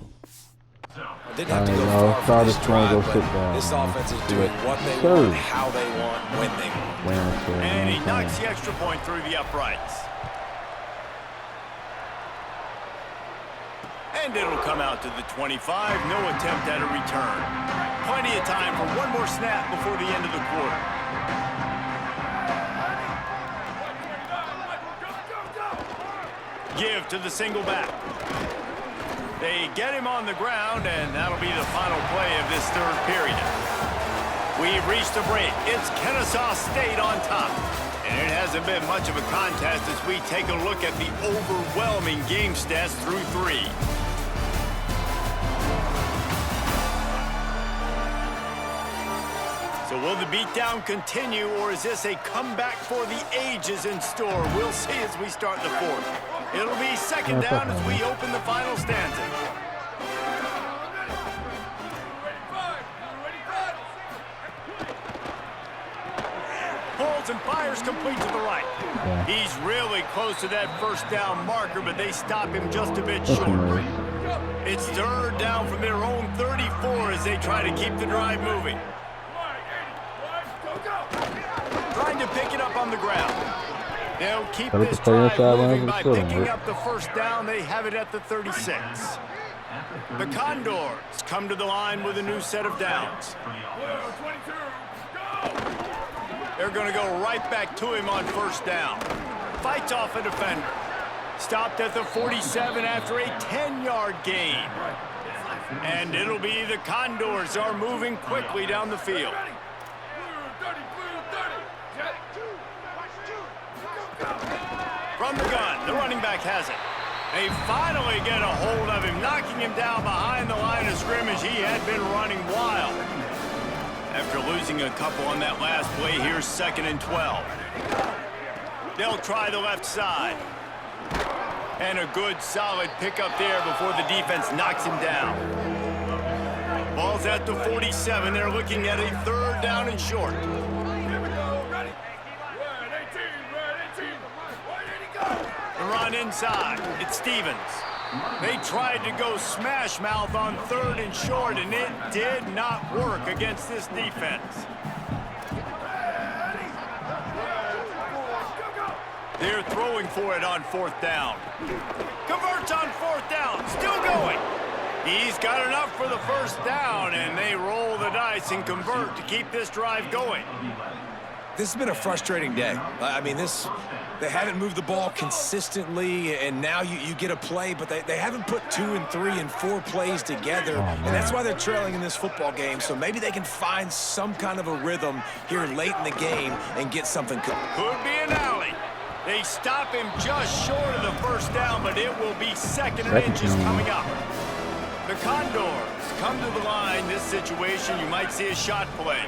Didn't have to go far for this drive, but down, this offense is doing what they want, how they want, when they want. And he knocks the extra point through the uprights. And it'll come out to the 25. No attempt at a return. Plenty of time for one more snap before the end of the quarter. Give to the single back. They get him on the ground, and that'll be the final play of this 3rd period. We've reached a break. It's Kennesaw State on top. And it hasn't been much of a contest as we take a look at the overwhelming game stats through 3. So will the beatdown continue, or is this a comeback for the ages in store? We'll see as we start the 4th. It'll be 2nd down as we open the final stanza. Pulls and fires complete to the right. He's really close to that 1st down marker, but they stop him just a bit short. It's 3rd down from their own 34 as they try to keep the drive moving. Trying to pick it up on the ground. They'll keep this drive moving by picking up the 1st down. They have it at the 36. The Condors come to the line with a new set of downs. They're going to go right back to him on 1st down. Fights off a defender. Stopped at the 47 after a 10-yard gain. And it'll be the Condors are moving quickly down the field. From the gun, the running back has it. They finally get a hold of him, knocking him down behind the line of scrimmage. He had been running wild. After losing a couple on that last play, here's 2nd and 12. They'll try the left side. And a good, solid pickup there before the defense knocks him down. Ball's at the 47. They're looking at a 3rd down and short. Run inside. It's Stevens. They tried to go smash mouth on 3rd and short, and it did not work against this defense. They're throwing for it on 4th down. Converts on 4th down. Still going. He's got enough for the first down, and they roll the dice and convert to keep this drive going. This has been a frustrating day. I mean, they haven't moved the ball consistently, and now you get a play, but they haven't put 2 and 3 and 4 plays together, and that's why they're trailing in this football game. So maybe they can find some kind of a rhythm here late in the game and get something going. Could be an alley. They stop him just short of the first down, but it will be second and inches coming up. The Condors come to the line. This situation, you might see a shot play.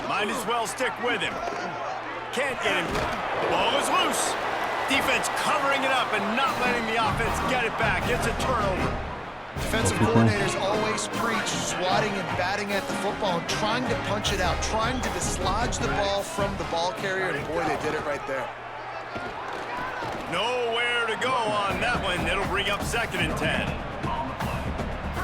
Might as well stick with him. Can't get him. The ball is loose. Defense covering it up and not letting the offense get it back. It's a turnover. Defensive coordinators always preach swatting and batting at the football and trying to punch it out, trying to dislodge the ball from the ball carrier, and boy, they did it right there. Nowhere to go on that one. It'll bring up second and 10.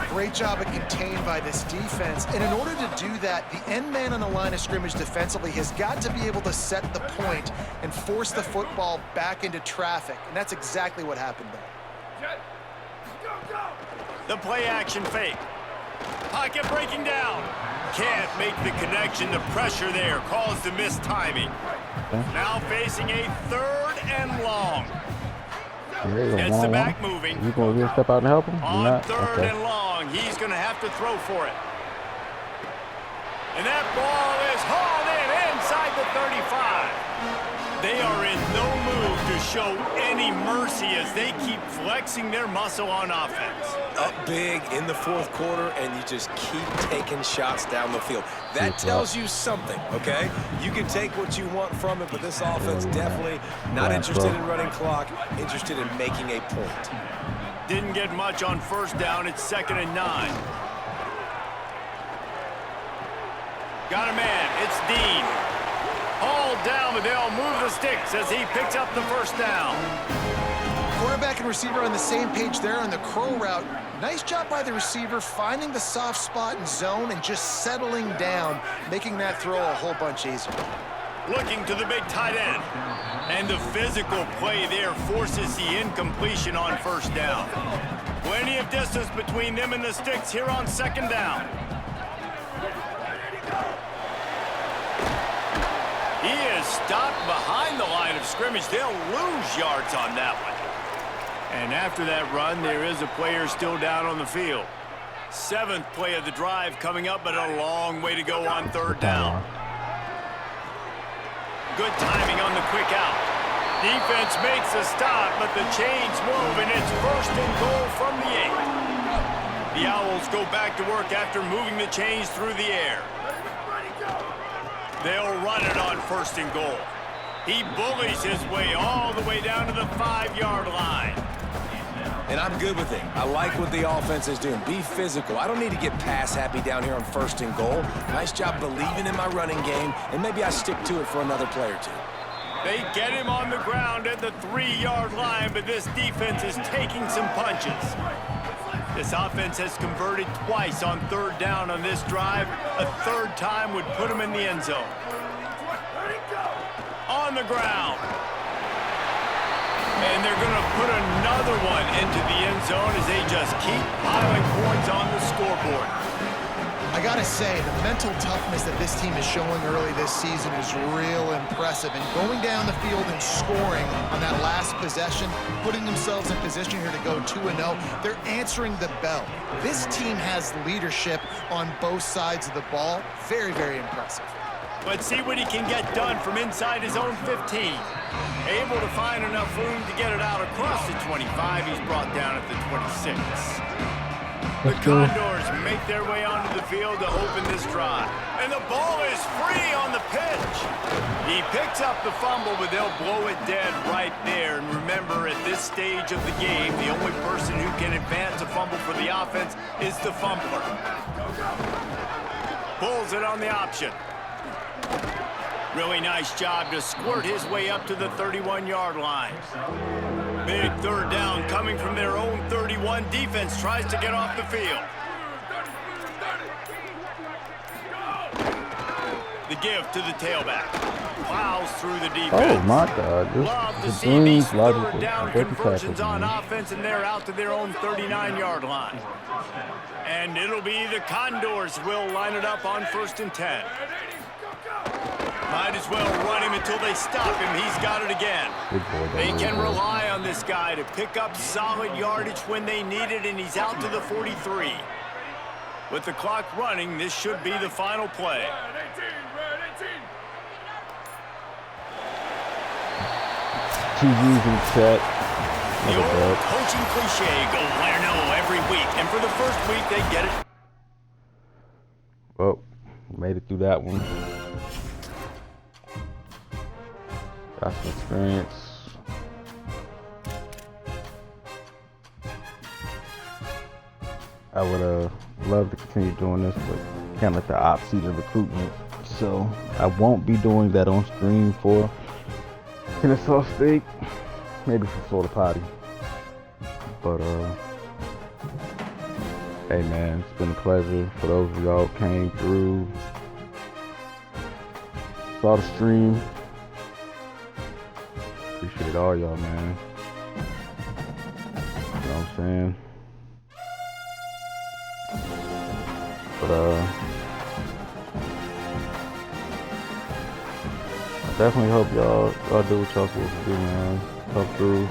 Great job of contained by this defense. And in order to do that, the end man on the line of scrimmage defensively has got to be able to set the point and force the football back into traffic. And that's exactly what happened there. The play action fake. Pocket breaking down. Can't make the connection. The pressure there caused the missed timing. Now facing a 3rd and long. Gets the back moving. You going to step out and help him? On 3rd and long, he's going to have to throw for it. And that ball is hauled in inside the 35. They are in no mood to show any mercy as they keep flexing their muscle on offense. Up big in the 4th quarter, and you just keep taking shots down the field. That tells you something, okay? You can take what you want from it, but this offense definitely not interested in running clock, interested in making a point. Didn't get much on first down. It's 2nd and 9. Got a man. It's Dean. Hauled down, but they'll move the sticks as he picks up the first down. Quarterback and receiver on the same page there on the crow route. Nice job by the receiver finding the soft spot in zone and just settling down, making that throw a whole bunch easier. Looking to the big tight end. And the physical play there forces the incompletion on first down. Plenty of distance between them and the sticks here on 2nd down. He is stopped behind the line of scrimmage. They'll lose yards on that one. And after that run, there is a player still down on the field. 7th play of the drive coming up, but a long way to go on 3rd down. Good timing on the quick out. Defense makes a stop, but the chains move, and it's 1st and goal from the 8. The Owls go back to work after moving the chains through the air. They'll run it on 1st and goal. He bullies his way all the way down to the 5-yard line. And I'm good with it. I like what the offense is doing. Be physical. I don't need to get pass happy down here on 1st and goal. Nice job believing in my running game, and maybe I stick to it for another play or 2. They get him on the ground at the 3-yard line, but this defense is taking some punches. This offense has converted twice on 3rd down on this drive. A 3rd time would put them in the end zone. On the ground. And they're going to put another one into the end zone as they just keep piling points on the scoreboard. I gotta say, the mental toughness that this team is showing early this season is real impressive. And going down the field and scoring on that last possession, putting themselves in position here to go 2-0, they're answering the bell. This team has leadership on both sides of the ball. Very, very impressive. Let's see what he can get done from inside his own 15. Able to find enough room to get it out across the 25. He's brought down at the 26. The Condors make their way onto the field to open this drive. And the ball is free on the pitch. He picks up the fumble, but they'll blow it dead right there. And remember, at this stage of the game, the only person who can advance a fumble for the offense is the fumbler. Pulls it on the option. Really nice job to squirt his way up to the 31-yard line. Big 3rd down coming from their own 31. Defense tries to get off the field. The give to the tailback. plows through the defense. Oh my God! Love to This see these logical. third down conversions on offense, and they're out to their own 39-yard line. And it'll be the Condors will line it up on 1st and 10. Might as well run him until they stop him. He's got it again. They can rely on this guy to pick up solid yardage when they need it, and he's out to the 43. With the clock running, this should be the final play. TV's in check. The old coaching cliche, go win or no every week. And for the first week, they get it. Well, made it through that one. Got some experience. I would love to continue doing this, but can't let the ops see the recruitment. So I won't be doing that on stream for Kennesaw State, maybe for Florida Potty. But hey man, it's been a pleasure. For those of y'all who came through, saw the stream, appreciate all y'all, man. You know what I'm saying? But I definitely hope y'all do what y'all supposed to do, man. Come through.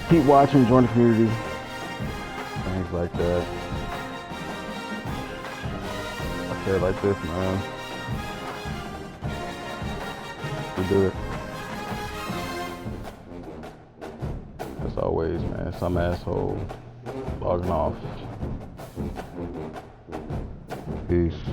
Keep watching, join the community. Things like that. I say it like this, man. We do it. As always, man, some asshole logging off. Peace.